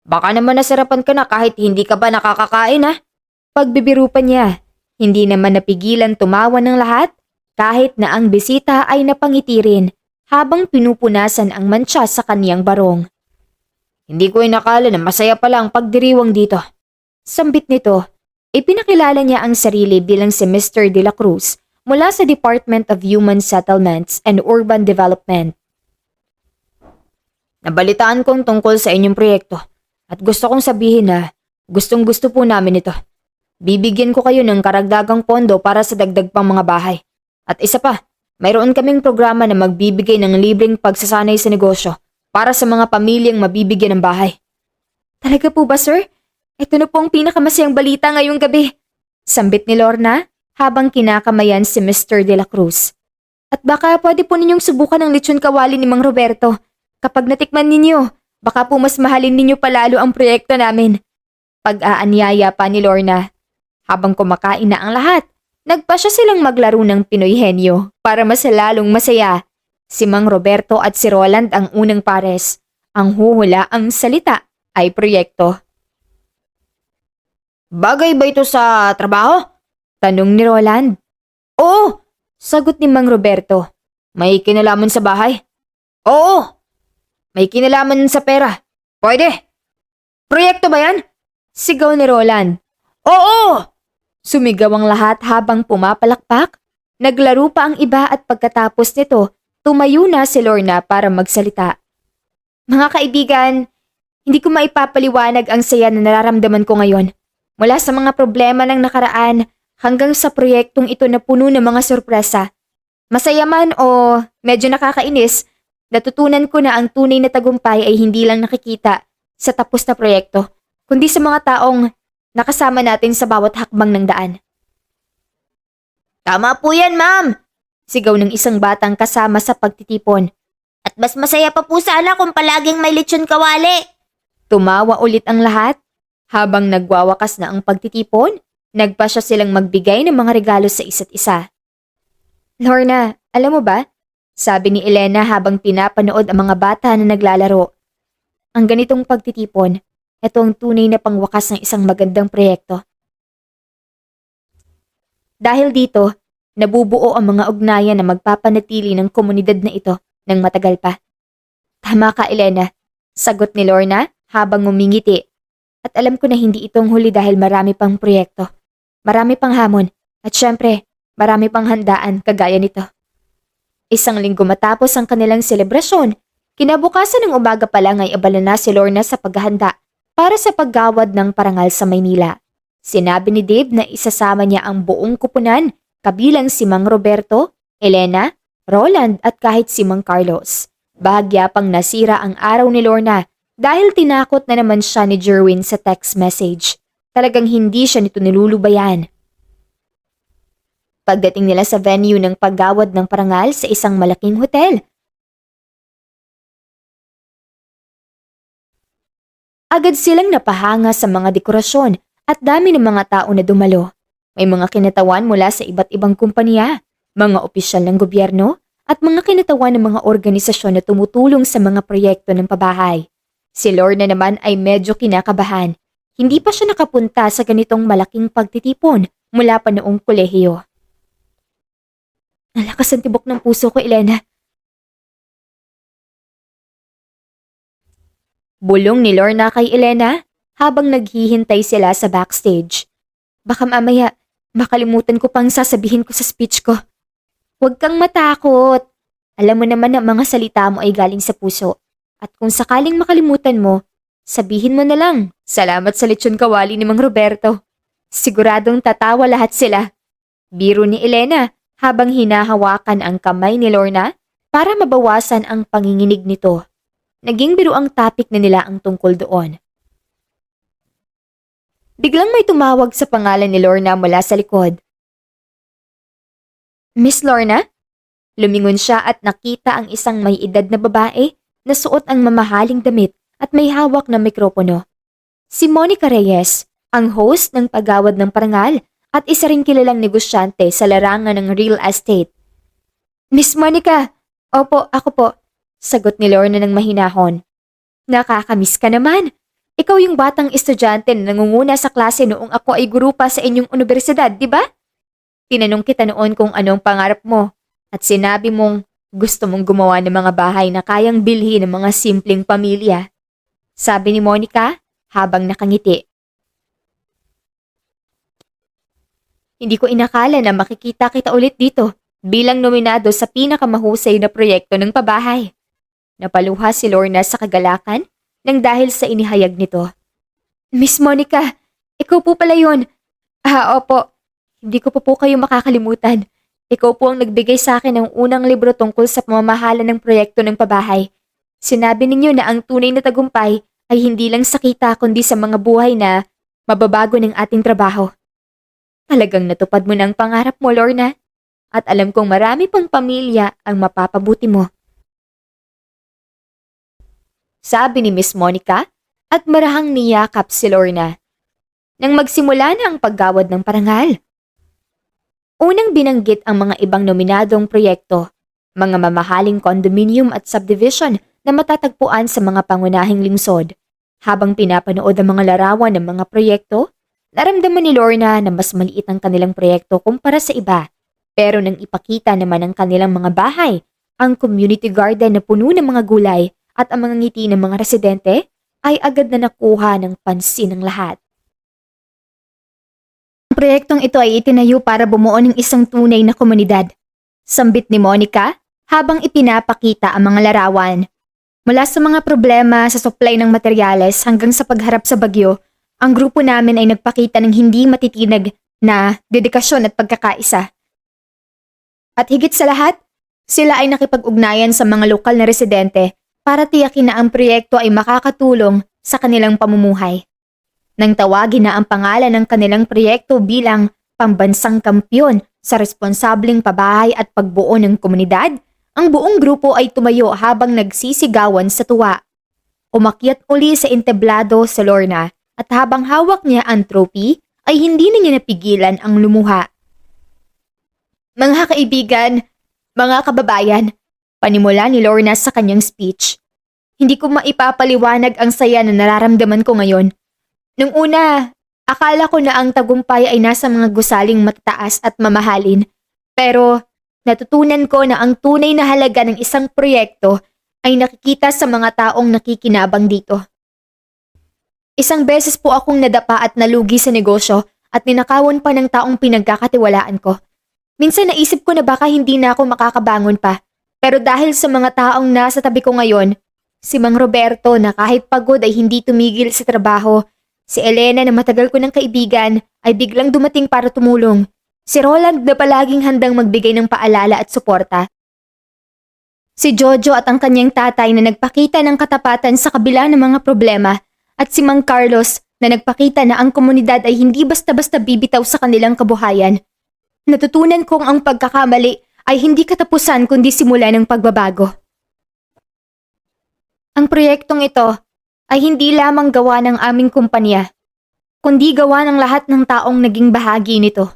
Baka naman nasarapan ka na kahit hindi ka ba nakakakain Pagbibiro pa niya, hindi naman napigilan tumawa ng lahat kahit na ang bisita ay napangiti rin habang pinupunasan ang mantsa sa kaniyang barong. Hindi ko inakala na masaya pala ang pagdiriwang dito. Sambit nito, ipinakilala niya ang sarili bilang si Mr. De La Cruz mula sa Department of Human Settlements and Urban Development. Nabalitaan kong tungkol sa inyong proyekto at gusto kong sabihin na gustong-gusto po namin ito. Bibigyan ko kayo ng karagdagang pondo para sa dagdag pang mga bahay. At isa pa, mayroon kaming programa na magbibigay ng libreng pagsasanay sa negosyo para sa mga pamilyang mabibigyan ng bahay. Talaga po ba, sir? Ito na po ang pinakamasayang balita ngayong gabi. Sambit ni Lorna habang kinakamayan si Mr. De La Cruz. At baka pwede po ninyong subukan ang lechon kawali ni Mang Roberto. Kapag natikman ninyo, baka po mas mahalin ninyo palalo ang proyekto namin. Pag-aanyaya pa ni Lorna. Habang kumakain na ang lahat, nagpasya silang maglaro ng Pinoy Henyo para mas lalong masaya. Si Mang Roberto at si Roland ang unang pares. Ang huhula ang salita ay proyekto. Bagay ba ito sa trabaho? Tanong ni Roland. Oo! Sagot ni Mang Roberto. May kinalaman sa bahay? Oo! May kinalaman sa pera? Pwede! Proyekto ba yan? Sigaw ni Roland. Oo! Sumigaw ang lahat habang pumapalakpak. Naglaro pa ang iba at pagkatapos nito, tumayo na si Lorna para magsalita. Mga kaibigan, hindi ko maipapaliwanag ang saya na nararamdaman ko ngayon. Mula sa mga problema ng nakaraan hanggang sa proyektong ito na puno ng mga sorpresa. Masaya man o medyo nakakainis, natutunan ko na ang tunay na tagumpay ay hindi lang nakikita sa tapos na proyekto, kundi sa mga taong nakasama natin sa bawat hakbang ng daan. Tama po yan, ma'am! Sigaw ng isang batang kasama sa pagtitipon. At mas masaya pa po sana kung palaging may lechon kawali. Tumawa ulit ang lahat. Habang nagwawakas na ang pagtitipon, nagpasya silang magbigay ng mga regalo sa isa't isa. Lorna, alam mo ba? Sabi ni Elena habang pinapanood ang mga bata na naglalaro. Ang ganitong pagtitipon, ito ang tunay na pangwakas ng isang magandang proyekto. Dahil dito, nabubuo ang mga ugnayan na magpapanatili ng komunidad na ito ng matagal pa. Tama ka, Elena. Sagot ni Lorna habang ngumingiti. At alam ko na hindi itong huli dahil marami pang proyekto. Marami pang hamon. At syempre, marami pang handaan kagaya nito. Isang linggo matapos ang kanilang selebrasyon, kinabukasan ng umaga pa lang ay abala na si Lorna sa paghahanda para sa paggawad ng parangal sa Maynila. Sinabi ni Dave na isasama niya ang buong kupunan, kabilang si Mang Roberto, Elena, Roland at kahit si Mang Carlos. Bahagya pang nasira ang araw ni Lorna dahil tinakot na naman siya ni Jerwin sa text message. Talagang hindi siya nito nilulubayan. Pagdating nila sa venue ng paggawad ng parangal sa isang malaking hotel, agad silang napahanga sa mga dekorasyon at dami ng mga tao na dumalo. May mga kinatawan mula sa iba't ibang kumpanya, mga opisyal ng gobyerno, at mga kinatawan ng mga organisasyon na tumutulong sa mga proyekto ng pabahay. Si Lorna naman ay medyo kinakabahan. Hindi pa siya nakapunta sa ganitong malaking pagtitipon mula pa noong kolehiyo. Ang lakas ng tibok ng puso ko, Elena. Bulong ni Lorna kay Elena habang naghihintay sila sa backstage. Baka mamaya, makalimutan ko pang sasabihin ko sa speech ko. Huwag kang matakot. Alam mo naman na mga salita mo ay galing sa puso. At kung sakaling makalimutan mo, sabihin mo na lang, salamat sa lechon kawali ni Mang Roberto. Siguradong tatawa lahat sila. Biro ni Elena habang hinahawakan ang kamay ni Lorna para mabawasan ang panginginig nito. Naging biro ang topic na nila ang tungkol doon. Biglang may tumawag sa pangalan ni Lorna mula sa likod. Miss Lorna? Lumingon siya at nakita ang isang may edad na babae na suot ang mamahaling damit at may hawak na mikropono. Si Monica Reyes, ang host ng paggawad ng parangal at isa ring kilalang negosyante sa larangan ng real estate. Miss Monica, opo, ako po, sagot ni Lorna ng mahinahon. Nakakamiss ka naman. Ikaw yung batang estudyante na nangunguna sa klase noong ako ay guro pa sa inyong universidad, di ba? Tinanong kita noon kung anong pangarap mo at sinabi mong gusto mong gumawa ng mga bahay na kayang bilhin ng mga simpleng pamilya. Sabi ni Monica habang nakangiti. Hindi ko inakala na makikita kita ulit dito bilang nominado sa pinakamahusay na proyekto ng pabahay. Napaluha si Lorna sa kagalakan nang dahil sa inihayag nito. Miss Monica, ikaw po pala yun. Opo. Hindi ko po kayo makakalimutan. Ikaw po ang nagbigay sa akin ng unang libro tungkol sa pamamahala ng proyekto ng pabahay. Sinabi ninyo na ang tunay na tagumpay ay hindi lang sa kita kundi sa mga buhay na mababago ng ating trabaho. Talagang natupad mo na ang pangarap mo, Lorna. At alam kong marami pang pamilya ang mapapabuti mo. Sabi ni Miss Monica at marahang niyakap si Lorna. Nang magsimula na ang paggawad ng parangal. Unang binanggit ang mga ibang nominadong proyekto, mga mamahaling condominium at subdivision na matatagpuan sa mga pangunahing lungsod. Habang pinapanood ang mga larawan ng mga proyekto, naramdaman ni Lorna na mas maliit ang kanilang proyekto kumpara sa iba. Pero nang ipakita naman ang kanilang mga bahay, ang community garden na puno ng mga gulay at ang mga ngiti ng mga residente ay agad na nakuha ng pansin ng lahat. Ang proyektong ito ay itinayo para bumuo ng isang tunay na komunidad. Sambit ni Monica habang ipinapakita ang mga larawan. Mula sa mga problema sa supply ng materyales hanggang sa pagharap sa bagyo, ang grupo namin ay nagpakita ng hindi matitinag na dedikasyon at pagkakaisa. At higit sa lahat, sila ay nakipag-ugnayan sa mga lokal na residente para tiyakin na ang proyekto ay makakatulong sa kanilang pamumuhay. Nang tawagin na ang pangalan ng kanilang proyekto bilang pambansang kampyon sa responsableng pabahay at pagbuo ng komunidad, ang buong grupo ay tumayo habang nagsisigawan sa tuwa. Umakyat uli sa entablado si Lorna at habang hawak niya ang trophy ay hindi na niya napigilan ang lumuha. Mga kaibigan, mga kababayan, panimula ni Lorna sa kanyang speech. Hindi ko maipapaliwanag ang saya na nararamdaman ko ngayon. Nung una, akala ko na ang tagumpay ay nasa mga gusaling matataas at mamahalin. Pero natutunan ko na ang tunay na halaga ng isang proyekto ay nakikita sa mga taong nakikinabang dito. Isang beses po akong nadapa at nalugi sa negosyo at ninakawan pa ng taong pinagkakatiwalaan ko. Minsan naisip ko na baka hindi na ako makakabangon pa. Pero dahil sa mga taong nasa tabi ko ngayon, si Mang Roberto na kahit pagod ay hindi tumigil sa trabaho, si Elena na matagal ko ng kaibigan ay biglang dumating para tumulong. Si Roland na palaging handang magbigay ng paalala at suporta. Si Jojo at ang kanyang tatay na nagpakita ng katapatan sa kabila ng mga problema. At si Mang Carlos na nagpakita na ang komunidad ay hindi basta-basta bibitaw sa kanilang kabuhayan. Natutunan kong ang pagkakamali ay hindi katapusan kundi simula ng pagbabago. Ang proyektong ito ay hindi lamang gawa ng aming kumpanya, kundi gawa ng lahat ng taong naging bahagi nito.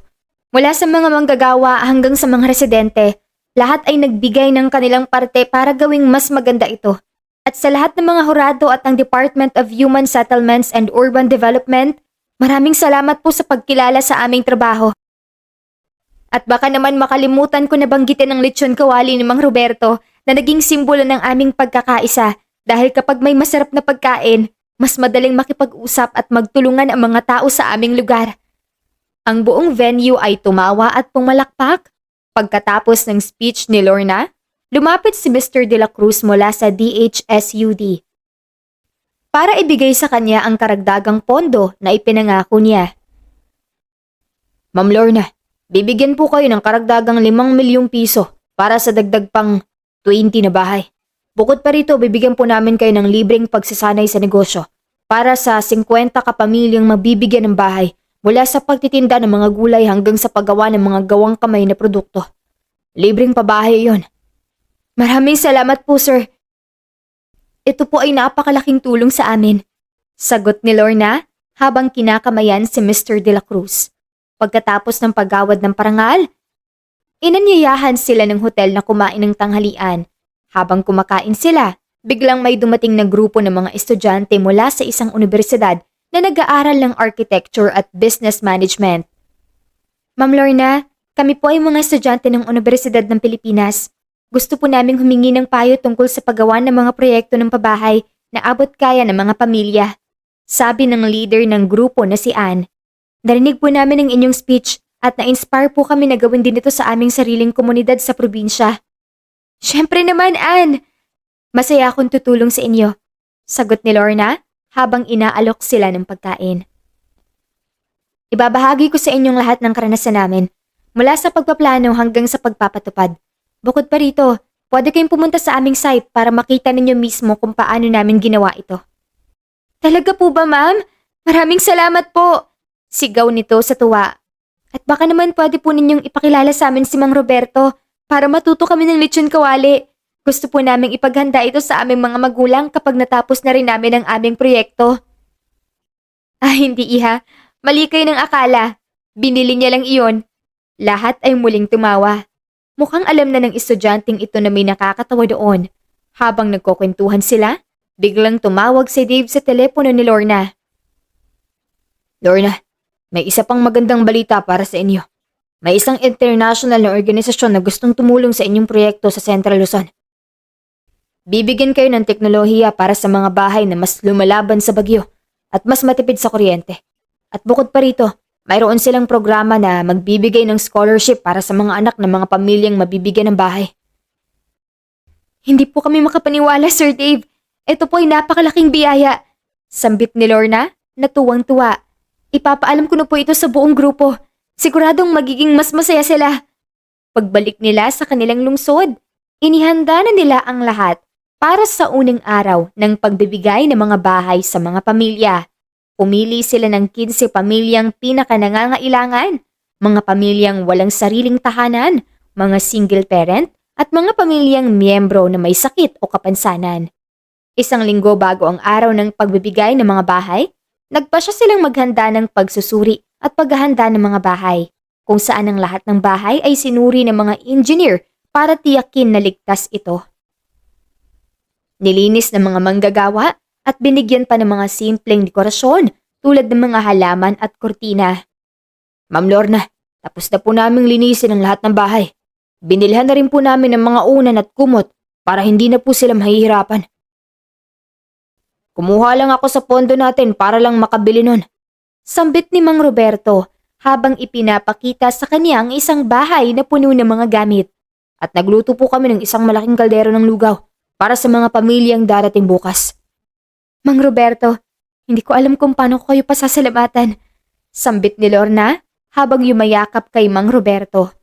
Mula sa mga manggagawa hanggang sa mga residente, lahat ay nagbigay ng kanilang parte para gawing mas maganda ito. At sa lahat ng mga hurado at ang Department of Human Settlements and Urban Development, maraming salamat po sa pagkilala sa aming trabaho. At baka naman makalimutan ko na banggitin ang lechon kawali ni Mang Roberto na naging simbolo ng aming pagkakaisa. Dahil kapag may masarap na pagkain, mas madaling makipag-usap at magtulungan ang mga tao sa aming lugar. Ang buong venue ay tumawa at pumalakpak. Pagkatapos ng speech ni Lorna, lumapit si Mr. De La Cruz mula sa DHSUD para ibigay sa kanya ang karagdagang pondo na ipinangako niya. Ma'am Lorna, bibigyan po kayo ng karagdagang 5 milyong piso para sa dagdag pang 20 na bahay. Bukod pa rito, bibigyan po namin kayo ng libreng pagsasanay sa negosyo para sa 50 kapamilyang mabibigyan ng bahay mula sa pagtitinda ng mga gulay hanggang sa paggawa ng mga gawang kamay na produkto. Libreng pabahay yon. Maraming salamat po, sir. Ito po ay napakalaking tulong sa amin. Sagot ni Lorna habang kinakamayan si Mr. De La Cruz. Pagkatapos ng paggawad ng parangal, inanyayahan sila ng hotel na kumain ng tanghalian. Habang kumakain sila, biglang may dumating na grupo ng mga estudyante mula sa isang universidad na nag-aaral ng architecture at business management. Ma'am Lorna, kami po ay mga estudyante ng Universidad ng Pilipinas. Gusto po naming humingi ng payo tungkol sa paggawa ng mga proyekto ng pabahay na abot kaya ng mga pamilya. Sabi ng leader ng grupo na si Anne, narinig po namin ang inyong speech at na-inspire po kami na gawin din ito sa aming sariling komunidad sa probinsya. Siyempre naman, Anne! Masaya akong tutulong sa inyo. Sagot ni Lorna habang inaalok sila ng pagkain. Ibabahagi ko sa inyong lahat ng karanasan namin, mula sa pagpaplano hanggang sa pagpapatupad. Bukod pa rito, pwede kayong pumunta sa aming site para makita ninyo mismo kung paano namin ginawa ito. Talaga po ba, ma'am? Maraming salamat po! Sigaw nito sa tuwa. At baka naman pwede po ninyong ipakilala sa amin si Mang Roberto para matuto kami ng lechon kawali. Gusto po naming ipaghanda ito sa aming mga magulang kapag natapos na rin namin ang aming proyekto. Hindi iha. Mali kayo ng akala. Binili niya lang iyon. Lahat ay muling tumawa. Mukhang alam na ng estudyanteng ito na may nakakatawa doon. Habang nagkukwentuhan sila, biglang tumawag si Dave sa telepono ni Lorna. Lorna, may isa pang magandang balita para sa inyo. May isang international na organisasyon na gustong tumulong sa inyong proyekto sa Central Luzon. Bibigyan kayo ng teknolohiya para sa mga bahay na mas lumalaban sa bagyo at mas matipid sa kuryente. At bukod pa rito, mayroon silang programa na magbibigay ng scholarship para sa mga anak ng mga pamilyang mabibigyan ng bahay. Hindi po kami makapaniwala, Sir Dave. Ito po ay napakalaking biyaya. Sambit ni Lorna na tuwang-tuwa. Ipapaalam ko na po ito sa buong grupo. Siguradong magiging mas masaya sila. Pagbalik nila sa kanilang lungsod, inihanda na nila ang lahat para sa unang araw ng pagbibigay ng mga bahay sa mga pamilya. Pumili sila ng 15 pamilyang pinakanangangailangan, mga pamilyang walang sariling tahanan, mga single parent, at mga pamilyang miyembro na may sakit o kapansanan. Isang linggo bago ang araw ng pagbibigay ng mga bahay, nagpasya silang maghanda ng pagsusuri at paghahanda ng mga bahay, kung saan ang lahat ng bahay ay sinuri ng mga engineer para tiyakin na ligtas ito. Nilinis ng mga manggagawa at binigyan pa ng mga simpleng dekorasyon tulad ng mga halaman at kortina. Ma'am Lorna, tapos na po naming linisin ang lahat ng bahay. Binilhan na rin po namin ng mga unan at kumot para hindi na po sila mahihirapan. Kumuha lang ako sa pondo natin para lang makabili nun. Sambit ni Mang Roberto habang ipinapakita sa kanya ang isang bahay na puno ng mga gamit. At nagluto po kami ng isang malaking kaldero ng lugaw para sa mga pamilyang darating bukas. Mang Roberto, hindi ko alam kung paano ko kayo pasasalamatan. Sambit ni Lorna habang yumayakap kay Mang Roberto.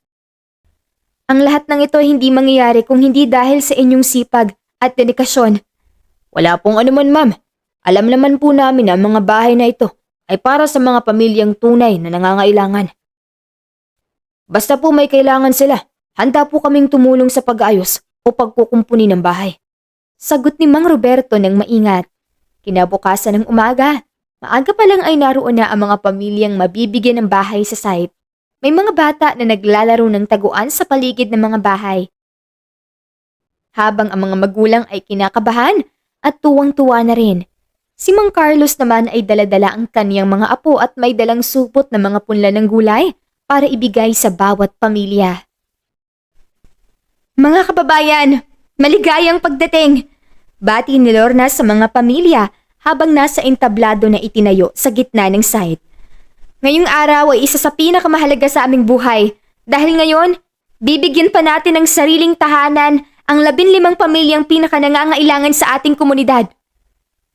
Ang lahat ng ito hindi mangyayari kung hindi dahil sa inyong sipag at dedikasyon. Wala pong anuman, ma'am. Alam naman po namin na ang mga bahay na ito ay para sa mga pamilyang tunay na nangangailangan. Basta po may kailangan sila, handa po kaming tumulong sa pag-ayos o pagkukumpuni ng bahay. Sagot ni Mang Roberto ng maingat. Kinabukasan ng umaga, maaga pa lang ay naroon na ang mga pamilyang mabibigyan ng bahay sa site. May mga bata na naglalaro ng taguan sa paligid ng mga bahay. Habang ang mga magulang ay kinakabahan at tuwang-tuwa na rin. Si Mang Carlos naman ay daladala ang kaniyang mga apo at may dalang supot na mga punla ng gulay para ibigay sa bawat pamilya. Mga kababayan, maligayang pagdating! Bati ni Lorna sa mga pamilya habang nasa entablado na itinayo sa gitna ng site. Ngayong araw ay isa sa pinakamahalaga sa aming buhay dahil ngayon, bibigyan pa natin ng sariling tahanan ang 15 pamilyang pinakanangangailangan sa ating komunidad.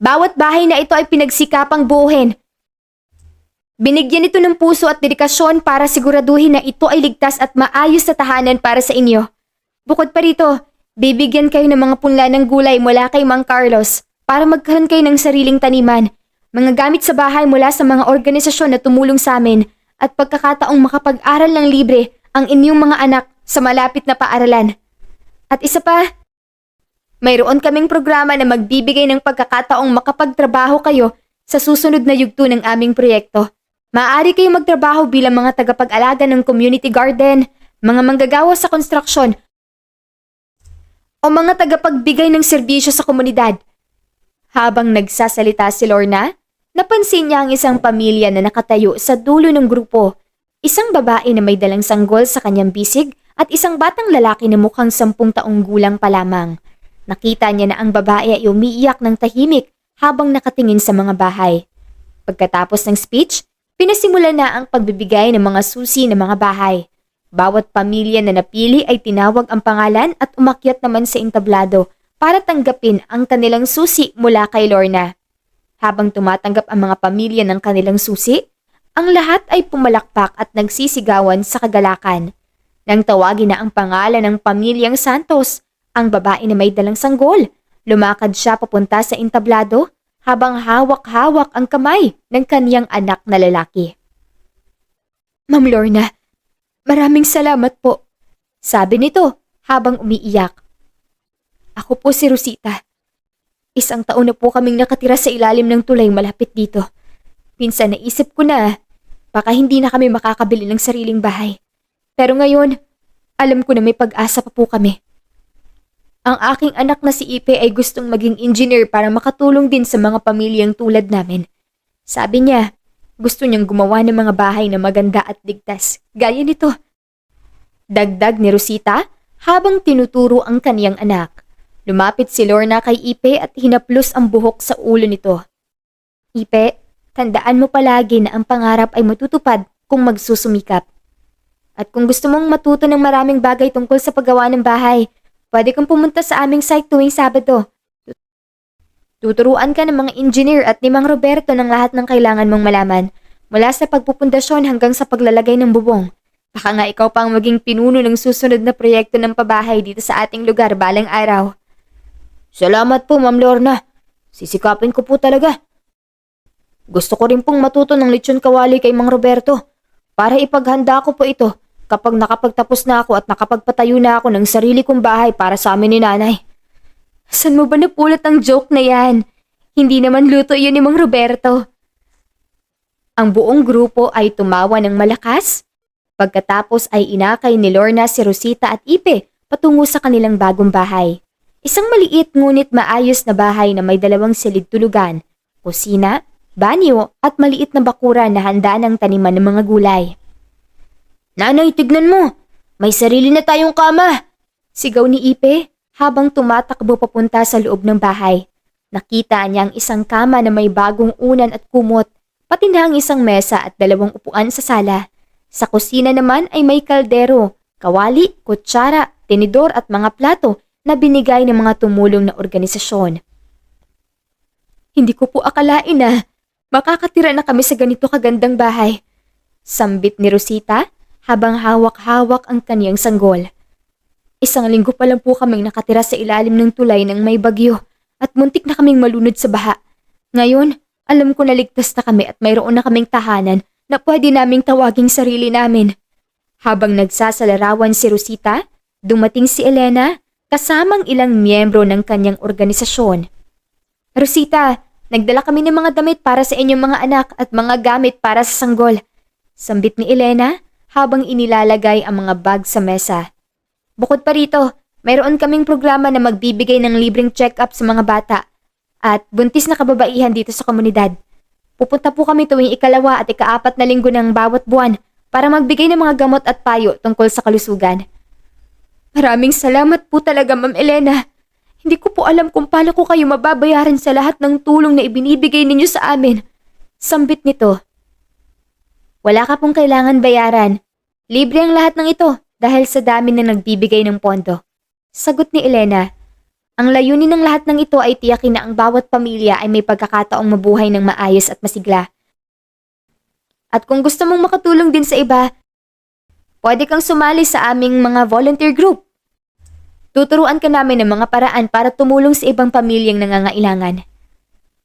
Bawat bahay na ito ay pinagsikapang buuhin. Binigyan ito ng puso at dedikasyon para siguraduhin na ito ay ligtas at maayos na tahanan para sa inyo. Bukod pa rito, bibigyan kayo ng mga punla ng gulay mula kay Mang Carlos para magkaroon kayo ng sariling taniman, mga gamit sa bahay mula sa mga organisasyon na tumulong sa amin at pagkakataong makapag-aral ng libre ang inyong mga anak sa malapit na paaralan. At isa pa, mayroon kaming programa na magbibigay ng pagkakataong makapagtrabaho kayo sa susunod na yugto ng aming proyekto. Maaari kayong magtrabaho bilang mga tagapag-alaga ng community garden, mga manggagawa sa konstruksyon, o mga tagapagbigay ng serbisyo sa komunidad. Habang nagsasalita si Lorna, napansin niya ang isang pamilya na nakatayo sa dulo ng grupo. Isang babae na may dalang sanggol sa kanyang bisig at isang batang lalaki na mukhang 10 taong gulang pa lamang. Nakita niya na ang babae ay umiiyak ng tahimik habang nakatingin sa mga bahay. Pagkatapos ng speech, pinasimula na ang pagbibigay ng mga susi ng mga bahay. Bawat pamilya na napili ay tinawag ang pangalan at umakyat naman sa entablado para tanggapin ang kanilang susi mula kay Lorna. Habang tumatanggap ang mga pamilya ng kanilang susi, ang lahat ay pumalakpak at nagsisigawan sa kagalakan. Nang tawagin na ang pangalan ng pamilyang Santos, ang babae na may dalang sanggol, lumakad siya papunta sa entablado habang hawak-hawak ang kamay ng kaniyang anak na lalaki. Ma'am Lorna, maraming salamat po, sabi nito habang umiiyak. Ako po si Rosita. 1 taon na po kaming nakatira sa ilalim ng tulay malapit dito. Minsan naisip ko na baka hindi na kami makakabili ng sariling bahay. Pero ngayon, alam ko na may pag-asa pa po kami. Ang aking anak na si Ipe ay gustong maging engineer para makatulong din sa mga pamilyang tulad namin. Sabi niya, gusto niyang gumawa ng mga bahay na maganda at ligtas, gaya nito. Dagdag ni Rosita habang tinuturo ang kaniyang anak. Lumapit si Lorna kay Ipe at hinaplos ang buhok sa ulo nito. Ipe, tandaan mo palagi na ang pangarap ay matutupad kung magsusumikap. At kung gusto mong matuto ng maraming bagay tungkol sa paggawa ng bahay, pwede kang pumunta sa aming site tuwing Sabado. Tuturuan ka ng mga engineer at ni Mang Roberto ng lahat ng kailangan mong malaman, mula sa pagpupundasyon hanggang sa paglalagay ng bubong. Baka nga ikaw pa ang maging pinuno ng susunod na proyekto ng pabahay dito sa ating lugar balang araw. Salamat po, Ma'am Lorna. Sisikapin ko po talaga. Gusto ko rin pong matuto ng lechon kawali kay Mang Roberto para ipaghanda ko po ito kapag nakapagtapos na ako at nakapagpatayo na ako ng sarili kong bahay para sa amin ni Nanay. Saan mo ba napulot ang joke na yan? Hindi naman luto yun ni Mang Roberto. Ang buong grupo ay tumawa ng malakas. Pagkatapos ay inakay ni Lorna si Rosita at Ipe patungo sa kanilang bagong bahay. Isang maliit ngunit maayos na bahay na may 2 silid tulugan, kusina, banyo at maliit na bakuran na handa ng taniman ng mga gulay. Nanay, tignan mo! May sarili na tayong kama! Sigaw ni Ipe habang tumatakbo papunta sa loob ng bahay. Nakita niya ang isang kama na may bagong unan at kumot, pati na ang isang mesa at 2 upuan sa sala. Sa kusina naman ay may kaldero, kawali, kutsara, tinidor at mga plato na binigay ng mga tumulong na organisasyon. Hindi ko po akalain na makakatira na kami sa ganito kagandang bahay. Sambit ni Rosita habang hawak-hawak ang kaniyang sanggol. 1 linggo pa lang po kaming nakatira sa ilalim ng tulay ng may bagyo at muntik na kaming malunod sa baha. Ngayon, alam ko na ligtas na kami at mayroon na kaming tahanan na pwede naming tawaging sarili namin. Habang nagsasalarawan si Rosita, dumating si Elena kasamang ilang miyembro ng kanyang organisasyon. Rosita, nagdala kami ng mga damit para sa inyong mga anak at mga gamit para sa sanggol. Sambit ni Elena habang inilalagay ang mga bag sa mesa. Bukod pa rito, mayroon kaming programa na magbibigay ng libreng check-up sa mga bata at buntis na kababaihan dito sa komunidad. Pupunta po kami tuwing 2 at 4 na linggo ng bawat buwan para magbigay ng mga gamot at payo tungkol sa kalusugan. Maraming salamat po talaga, Ma'am Elena. Hindi ko po alam kung paano ko kayo mababayaran sa lahat ng tulong na ibinibigay ninyo sa amin. Sambit nito. Wala ka pong kailangan bayaran. Libre ang lahat ng ito dahil sa dami na nagbibigay ng pondo. Sagot ni Elena. Ang layunin ng lahat ng ito ay tiyakin na ang bawat pamilya ay may pagkakataong mabuhay ng maayos at masigla. At kung gusto mong makatulong din sa iba, pwede kang sumali sa aming mga volunteer group. Tuturuan ka namin ng mga paraan para tumulong sa ibang pamilyang nangangailangan.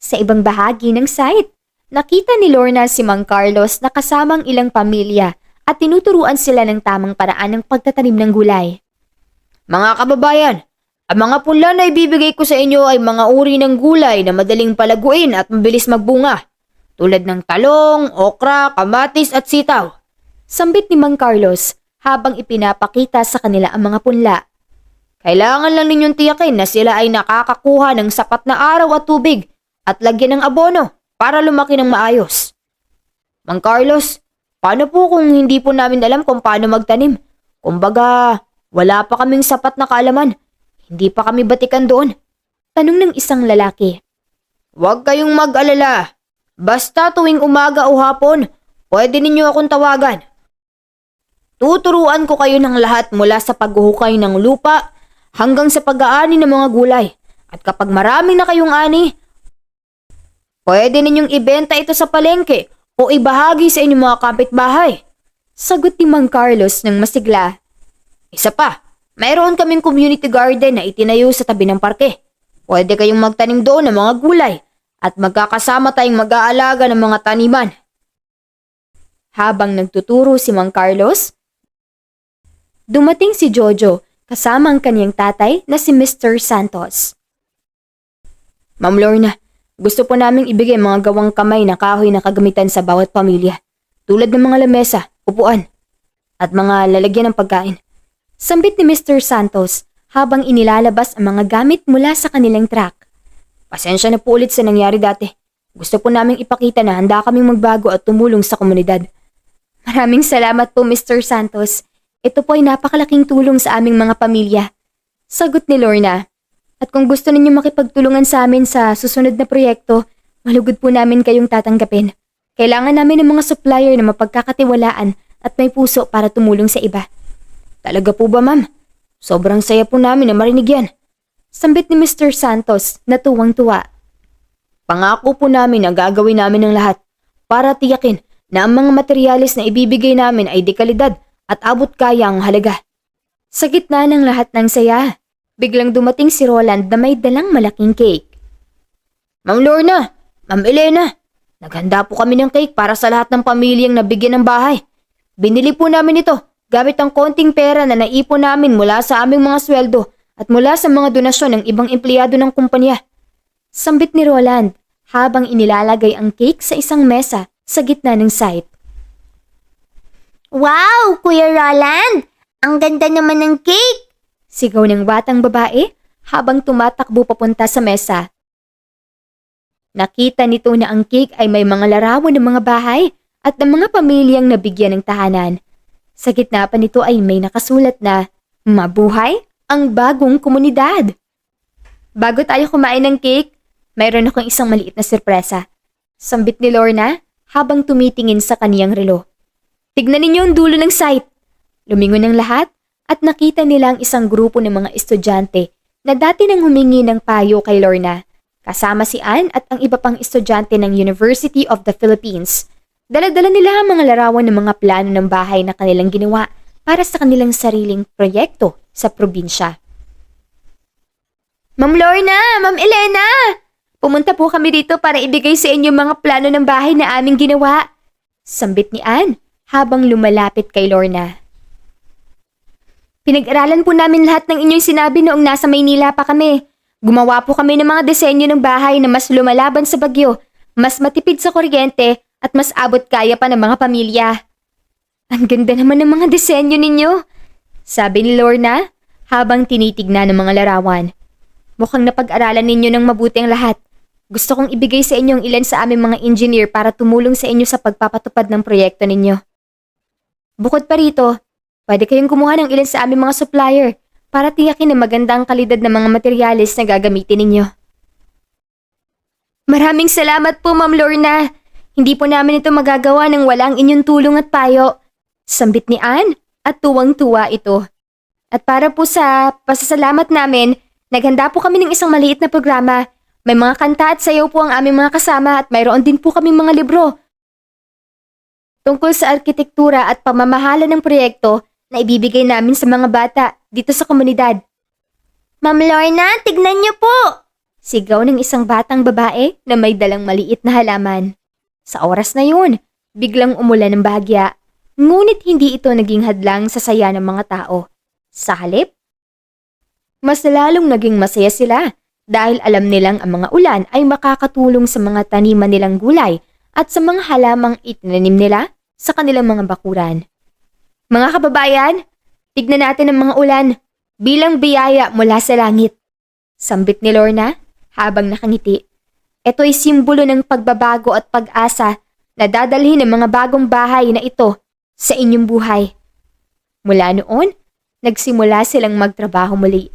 Sa ibang bahagi ng site, nakita ni Lorna si Mang Carlos na kasamang ilang pamilya at tinuturuan sila ng tamang paraan ng pagtatanim ng gulay. Mga kababayan, ang mga punla na ibibigay ko sa inyo ay mga uri ng gulay na madaling palaguin at mabilis magbunga, tulad ng talong, okra, kamatis at sitaw. Sambit ni Mang Carlos habang ipinapakita sa kanila ang mga punla. Kailangan lang ninyong tiyakin na sila ay nakakakuha ng sapat na araw at tubig at lagyan ng abono para lumaki ng maayos. Mang Carlos, paano po kung hindi po namin alam kung paano magtanim? Kumbaga, wala pa kaming sapat na kaalaman. Hindi pa kami batikan doon. Tanong ng isang lalaki. Huwag kayong mag-alala. Basta tuwing umaga o hapon, pwede ninyo akong tawagan. Tuturuan ko kayo ng lahat mula sa paghuhukay ng lupa hanggang sa pag-aani ng mga gulay. At kapag marami na kayong ani, pwede ninyong ibenta ito sa palengke o ibahagi sa inyong mga kapitbahay. Sagot ni Mang Carlos ng masigla. Isa pa, mayroon kaming community garden na itinayo sa tabi ng parke. Pwede kayong magtanim doon ng mga gulay at magkakasama tayong mag-aalaga ng mga taniman. Habang nagtuturo si Mang Carlos, dumating si Jojo kasama ang kanyang tatay na si Mr. Santos. Ma'am Lorna, gusto po naming ibigay mga gawang kamay na kahoy na kagamitan sa bawat pamilya. Tulad ng mga lamesa, upuan, at mga lalagyan ng pagkain. Sambit ni Mr. Santos habang inilalabas ang mga gamit mula sa kanilang truck. Pasensya na po ulit sa nangyari dati. Gusto po naming ipakita na handa kaming magbago at tumulong sa komunidad. Maraming salamat po, Mr. Santos. Ito po ay napakalaking tulong sa aming mga pamilya. Sagot ni Lorna. At kung gusto ninyo makipagtulungan sa amin sa susunod na proyekto, malugod po namin kayong tatanggapin. Kailangan namin ng mga supplier na mapagkakatiwalaan at may puso para tumulong sa iba. Talaga po ba, ma'am? Sobrang saya po namin na marinig yan. Sambit ni Mr. Santos na tuwang-tuwa. Pangako po namin na gagawin namin ang lahat para tiyakin na ang mga materyales na ibibigay namin ay dekalidad at abot kaya ang halaga. Sa gitna ng lahat ng saya, biglang dumating si Roland na may dalang malaking cake. Ma'am Lorna, Ma'am Elena, naghanda po kami ng cake para sa lahat ng pamilyang nabigyan ng bahay. Binili po namin ito gamit ang konting pera na naipon namin mula sa aming mga sweldo at mula sa mga donasyon ng ibang empleyado ng kumpanya. Sambit ni Roland habang inilalagay ang cake sa isang mesa sa gitna ng site. Wow, Kuya Roland! Ang ganda naman ng cake! Sigaw ng batang babae habang tumatakbo papunta sa mesa. Nakita nito na ang cake ay may mga larawan ng mga bahay at ng mga pamilyang nabigyan ng tahanan. Sa gitna pa nito ay may nakasulat na, "Mabuhay ang bagong komunidad." Bago tayo kumain ng cake, mayroon akong isang maliit na sorpresa. Sambit ni Lorna habang tumitingin sa kaniyang relo. Tignan ninyo ang dulo ng site. Lumingon ang lahat at nakita nila ang isang grupo ng mga estudyante na dati nang humingi ng payo kay Lorna. Kasama si Ann at ang iba pang estudyante ng University of the Philippines. Dala-dala nila ang mga larawan ng mga plano ng bahay na kanilang ginawa para sa kanilang sariling proyekto sa probinsya. Ma'am Lorna, Ma'am Elena, pumunta po kami dito para ibigay sa inyo mga plano ng bahay na aming ginawa. Sambit ni Ann habang lumalapit kay Lorna. Pinag-aralan po namin lahat ng inyong sinabi noong nasa Maynila pa kami. Gumawa po kami ng mga disenyo ng bahay na mas lumalaban sa bagyo, mas matipid sa kuryente, at mas abot kaya pa ng mga pamilya. Ang ganda naman ng mga disenyo ninyo, sabi ni Lorna habang tinitignan ng mga larawan. Mukhang napag-aralan ninyo ng mabuti ang lahat. Gusto kong ibigay sa inyo ang ilan sa aming mga engineer para tumulong sa inyo sa pagpapatupad ng proyekto ninyo. Bukod pa rito, pwede kayong kumuha ng ilan sa aming mga supplier para tiyakin na maganda ang kalidad ng mga materyales na gagamitin ninyo. Maraming salamat po, Ma'am Lorna. Hindi po namin ito magagawa nang walang inyong tulong at payo. Sambit ni Ann at tuwang-tuwa ito. At para po sa pasasalamat namin, naghanda po kami ng isang maliit na programa. May mga kanta at sayaw po ang aming mga kasama at mayroon din po kaming mga libro tungkol sa arkitektura at pamamahala ng proyekto na ibibigay namin sa mga bata dito sa komunidad. Ma'am Lorna, tignan niyo po! Sigaw ng isang batang babae na may dalang maliit na halaman. Sa oras na yun, biglang umulan ng bahagya, ngunit hindi ito naging hadlang sa saya ng mga tao. Sa halip, mas lalong naging masaya sila dahil alam nilang ang mga ulan ay makakatulong sa mga taniman nilang gulay at sa mga halamang itinanim nila sa kanilang mga bakuran. Mga kababayan, tignan natin ang mga ulan bilang biyaya mula sa langit. Sambit ni Lorna habang nakangiti. Ito ay simbolo ng pagbabago at pag-asa na dadalhin ng mga bagong bahay na ito sa inyong buhay. Mula noon, nagsimula silang magtrabaho muli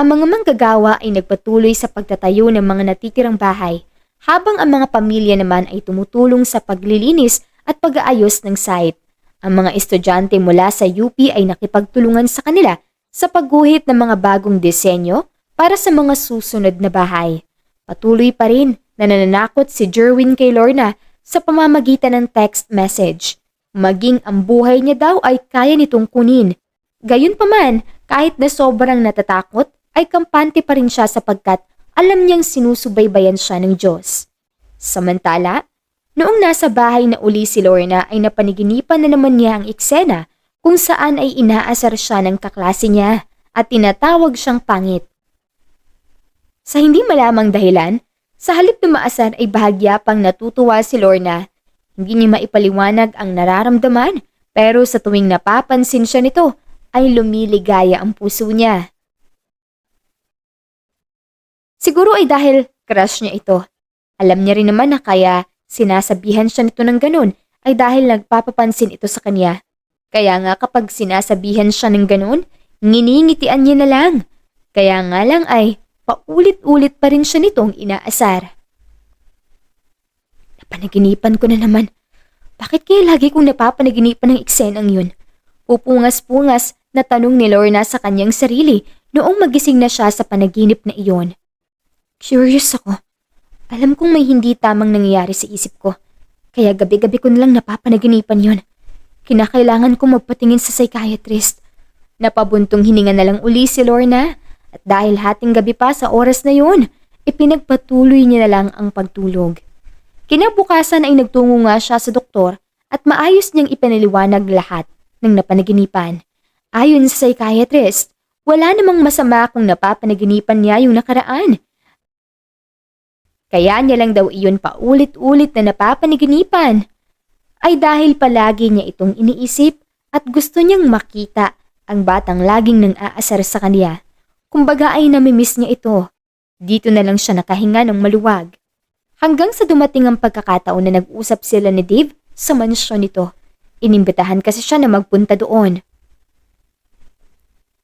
Ang mga manggagawa ay nagpatuloy sa pagtatayo ng mga natitirang bahay, habang ang mga pamilya naman ay tumutulong sa paglilinis at pag-aayos ng site. Ang mga estudyante mula sa UP ay nakipagtulungan sa kanila sa pagguhit ng mga bagong disenyo para sa mga susunod na bahay. Patuloy pa rin na nananakot si Jerwin kay Lorna sa pamamagitan ng text message. Maging ang buhay niya daw ay kaya nitong kunin. Gayunpaman, kahit na sobrang natatakot, ay kampante pa rin siya sapagkat alam niyang sinusubaybayan siya ng Diyos. Samantala, noong nasa bahay na uli si Lorna ay napaniginipan na naman niya ang eksena kung saan ay inaasar siya ng kaklase niya at tinatawag siyang pangit. Sa hindi malamang dahilan, sa halip na maasar ay bahagya pang natutuwa si Lorna. Hindi niya maipaliwanag ang nararamdaman, pero sa tuwing napapansin siya nito ay lumiligaya ang puso niya. Siguro ay dahil crush niya ito. Alam niya rin naman na kaya sinasabihan siya nito ng ganun ay dahil nagpapapansin ito sa kanya. Kaya nga kapag sinasabihan siya ng ganun, nginingitian niya na lang. Kaya nga lang ay paulit-ulit pa rin siya nitong inaasar. Napanaginipan ko na naman. Bakit kaya lagi kong napapanaginipan ng eksenang yun? Pupungas-pungas na tanong ni Lorna sa kanyang sarili noong magising na siya sa panaginip na iyon. Curious ako. Alam kong may hindi tamang nangyayari sa isip ko. Kaya gabi-gabi ko nalang napapanaginipan yon. Kinakailangan kong magpatingin sa psychiatrist. Napabuntong hininga na lang uli si Lorna. At dahil hating gabi pa sa oras na yun, ipinagpatuloy niya na lang ang pagtulog. Kinabukasan ay nagtungo nga siya sa doktor at maayos niyang ipinaliwanag lahat ng napanaginipan. Ayon sa psychiatrist, wala namang masama kung napapanaginipan niya yung nakaraan. Kaya niya lang daw iyon paulit-ulit na napapanaginipan ay dahil palagi niya itong iniisip at gusto niyang makita ang batang laging nang aasar sa kanya. Kumbaga ay namimiss niya ito. Dito na lang siya nakahinga ng maluwag. Hanggang sa dumating ang pagkakataon na nag-usap sila ni Dave sa mansyon nito. Inimbitahan kasi siya na magpunta doon.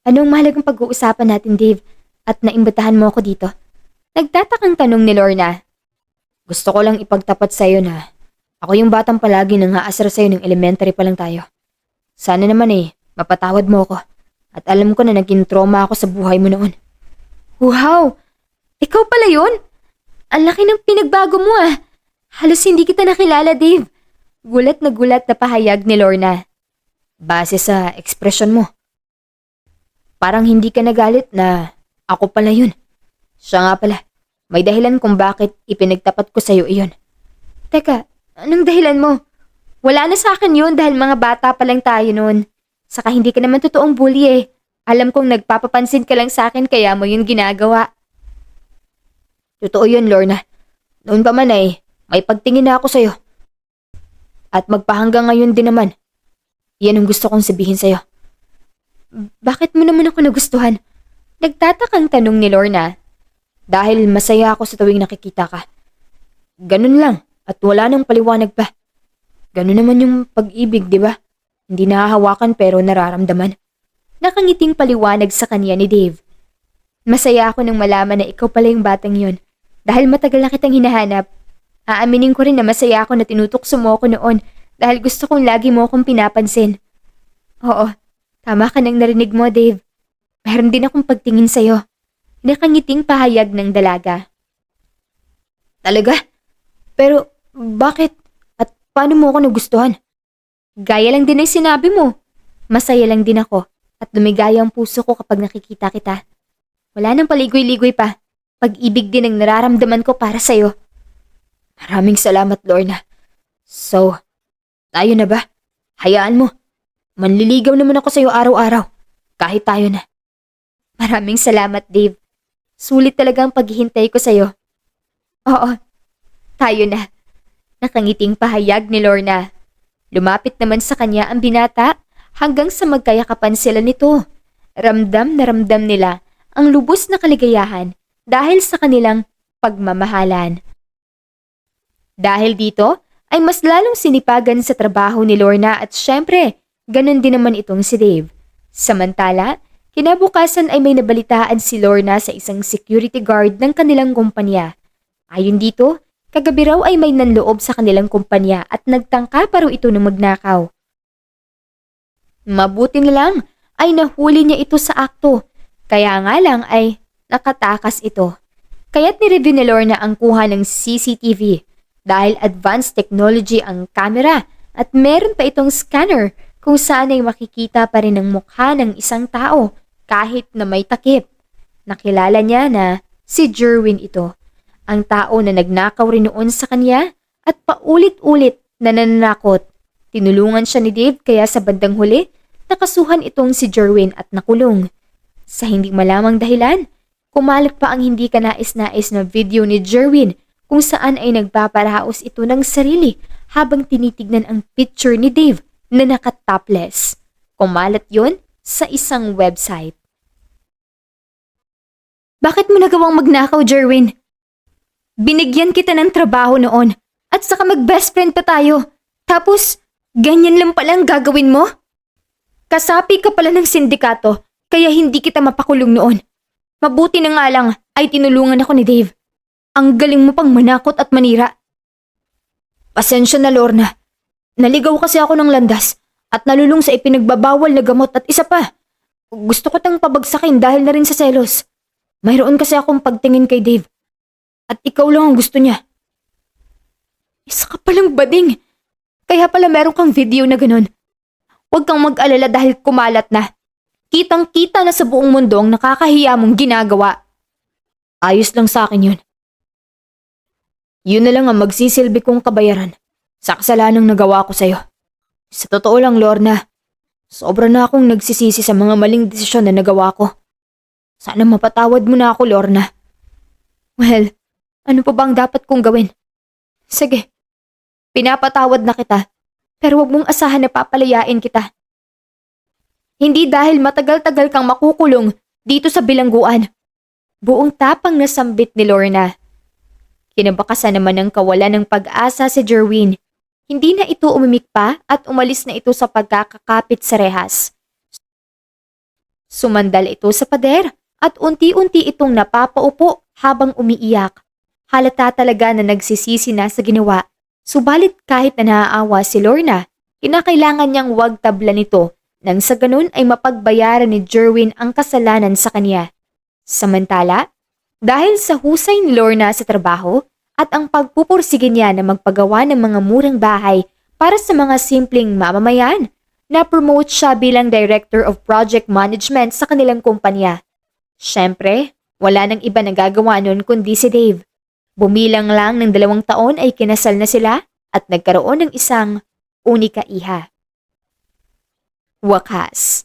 Anong mahalagang pag-uusapan natin, Dave? At naimbitahan mo ako dito? Nagtatakang tanong ni Lorna. Gusto ko lang ipagtapat sa iyo na ako yung batang palagi nang haasar sa iyo ng elementary pa lang tayo. Sana naman mapatawad mo ako. At alam ko na naging trauma ako sa buhay mo noon. Wow! Ikaw pala yun? Ang laki ng pinagbago mo ah. Halos hindi kita nakilala, Dave. Gulat na pahayag ni Lorna. Base sa ekspresyon mo. Parang hindi ka nagalit na ako pala yun. Siya nga pala. May dahilan kung bakit ipinagtapat ko sa'yo iyon. Teka, anong dahilan mo? Wala na sa akin yun dahil mga bata pa lang tayo noon. Saka hindi ka naman totoong bully Alam kong nagpapapansin ka lang sa akin kaya mo yun ginagawa. Totoo yun, Lorna. Noon pa man may pagtingin na ako sa'yo. At magpahanggang ngayon din naman. Yan ang gusto kong sabihin sa'yo. Bakit mo naman ako nagustuhan? Nagtatakang tanong ni Lorna. Dahil masaya ako sa tuwing nakikita ka. Ganun lang at wala nang paliwanag pa. Ganun naman yung pag-ibig, di ba? Hindi nahahawakan pero nararamdaman. Nakangiting paliwanag sa kanya ni Dave. Masaya ako nang malaman na ikaw pala yung batang yun. Dahil matagal na kitang hinahanap. Aaminin ko rin na masaya ako na tinutokso mo ako noon dahil gusto kong lagi mo akong pinapansin. Oo, tama ka nang narinig mo, Dave. Meron din akong pagtingin sa'yo. Nakangiting pahayag ng dalaga. Talaga? Pero bakit? At paano mo ako nagustuhan? Gaya lang din ang sinabi mo. Masaya lang din ako at lumigaya ang puso ko kapag nakikita kita. Wala nang paligoy-ligoy pa. Pag-ibig din ang nararamdaman ko para sa'yo. Maraming salamat, Lorna. So, tayo na ba? Hayaan mo. Manliligaw naman ako sa'yo araw-araw. Kahit tayo na. Maraming salamat, Dave. Sulit talaga ang paghihintay ko sa'yo. Oo, tayo na. Nakangiting pahayag ni Lorna. Lumapit naman sa kanya ang binata hanggang sa magkayakapan sila nito. Ramdam na ramdam nila ang lubos na kaligayahan dahil sa kanilang pagmamahalan. Dahil dito ay mas lalong sinipagan sa trabaho ni Lorna at syempre, ganun din naman itong si Dave. Samantala, Kinabukasan ay may nabalitaan si Lorna sa isang security guard ng kanilang kumpanya. Ayon dito, kagabi raw ay may nanloob sa kanilang kumpanya at nagtangka pa raw ito ng magnakaw. Mabuti na lang ay nahuli niya ito sa akto, kaya nga lang ay nakatakas ito. Kaya't nireview ni Lorna ang kuha ng CCTV dahil advanced technology ang camera at meron pa itong scanner kung saan ay makikita pa rin ang mukha ng isang tao kahit na may takip. Nakilala niya na si Jerwin ito, ang tao na nagnakaw rin noon sa kanya at paulit-ulit na nananakot. Tinulungan siya ni Dave kaya sa bandang huli, nakasuhan itong si Jerwin at nakulong. Sa hindi malamang dahilan, kumalat pa ang hindi kanais-nais na video ni Jerwin kung saan ay nagpaparaos ito ng sarili habang tinitignan ang picture ni Dave na nakatopless. Kumalat yun sa isang website. Bakit mo nagawang magnakaw, Jerwin? Binigyan kita ng trabaho noon at saka mag-best friend pa tayo. Tapos, ganyan lang pala ang gagawin mo? Kasapi ka pala ng sindikato kaya hindi kita mapakulong noon. Mabuti na nga lang ay tinulungan ako ni Dave. Ang galing mo pang manakot at manira. Pasensya na, Lorna. Naligaw kasi ako ng landas at nalulung sa ipinagbabawal na gamot at isa pa. Gusto ko tang pabagsakin dahil na rin sa selos. Mayroon kasi akong pagtingin kay Dave. At ikaw lang ang gusto niya. Isa ka palang bading. Kaya pala meron kang video na ganun. Huwag kang mag-alala dahil kumalat na. Kitang-kita na sa buong mundo ang nakakahiya mong ginagawa. Ayos lang sa akin yun. Yun na lang ang magsisilbi kong kabayaran sa kasalanang nagawa ko sa'yo. Sa totoo lang, Lorna, sobra na akong nagsisisi sa mga maling desisyon na nagawa ko. Sana mapatawad mo na ako, Lorna. Well, ano pa bang dapat kong gawin? Sige, pinapatawad na kita, pero huwag mong asahan na papalayain kita. Hindi dahil matagal-tagal kang makukulong dito sa bilangguan. Buong tapang nasambit ni Lorna. Kinabakasan naman ng kawalan ng pag-asa si Jerwin. Hindi na ito umimik pa at umalis na ito sa pagkakakapit sa rehas. Sumandal ito sa pader at unti-unti itong napapaupo habang umiiyak. Halata talaga na nagsisisi na sa ginawa. Subalit kahit na naaawa si Lorna, kinakailangan niyang wag tablan nito nang sa ganun ay mapagbayaran ni Jerwin ang kasalanan sa kanya. Samantala, dahil sa husay ni Lorna sa trabaho at ang pagpupursige niya na magpagawa ng mga murang bahay para sa mga simpleng mamamayan, na-promote siya bilang Director of Project Management sa kanilang kumpanya. Siyempre, wala nang iba na gagawa nun kundi si Dave. Bumilang lang ng 2 taon ay kinasal na sila at nagkaroon ng isang unika iha. Wakas.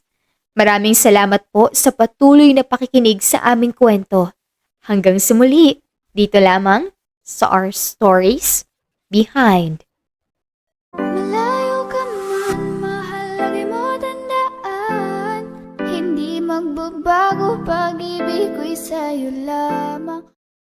Maraming salamat po sa patuloy na pakikinig sa aming kwento. Hanggang sa muli, dito lamang sa Our Stories Behind. Malayo ka man, mahal, lagi mo tandaan. Hindi magbabago, pag-ibig ko'y sa'yo lamang.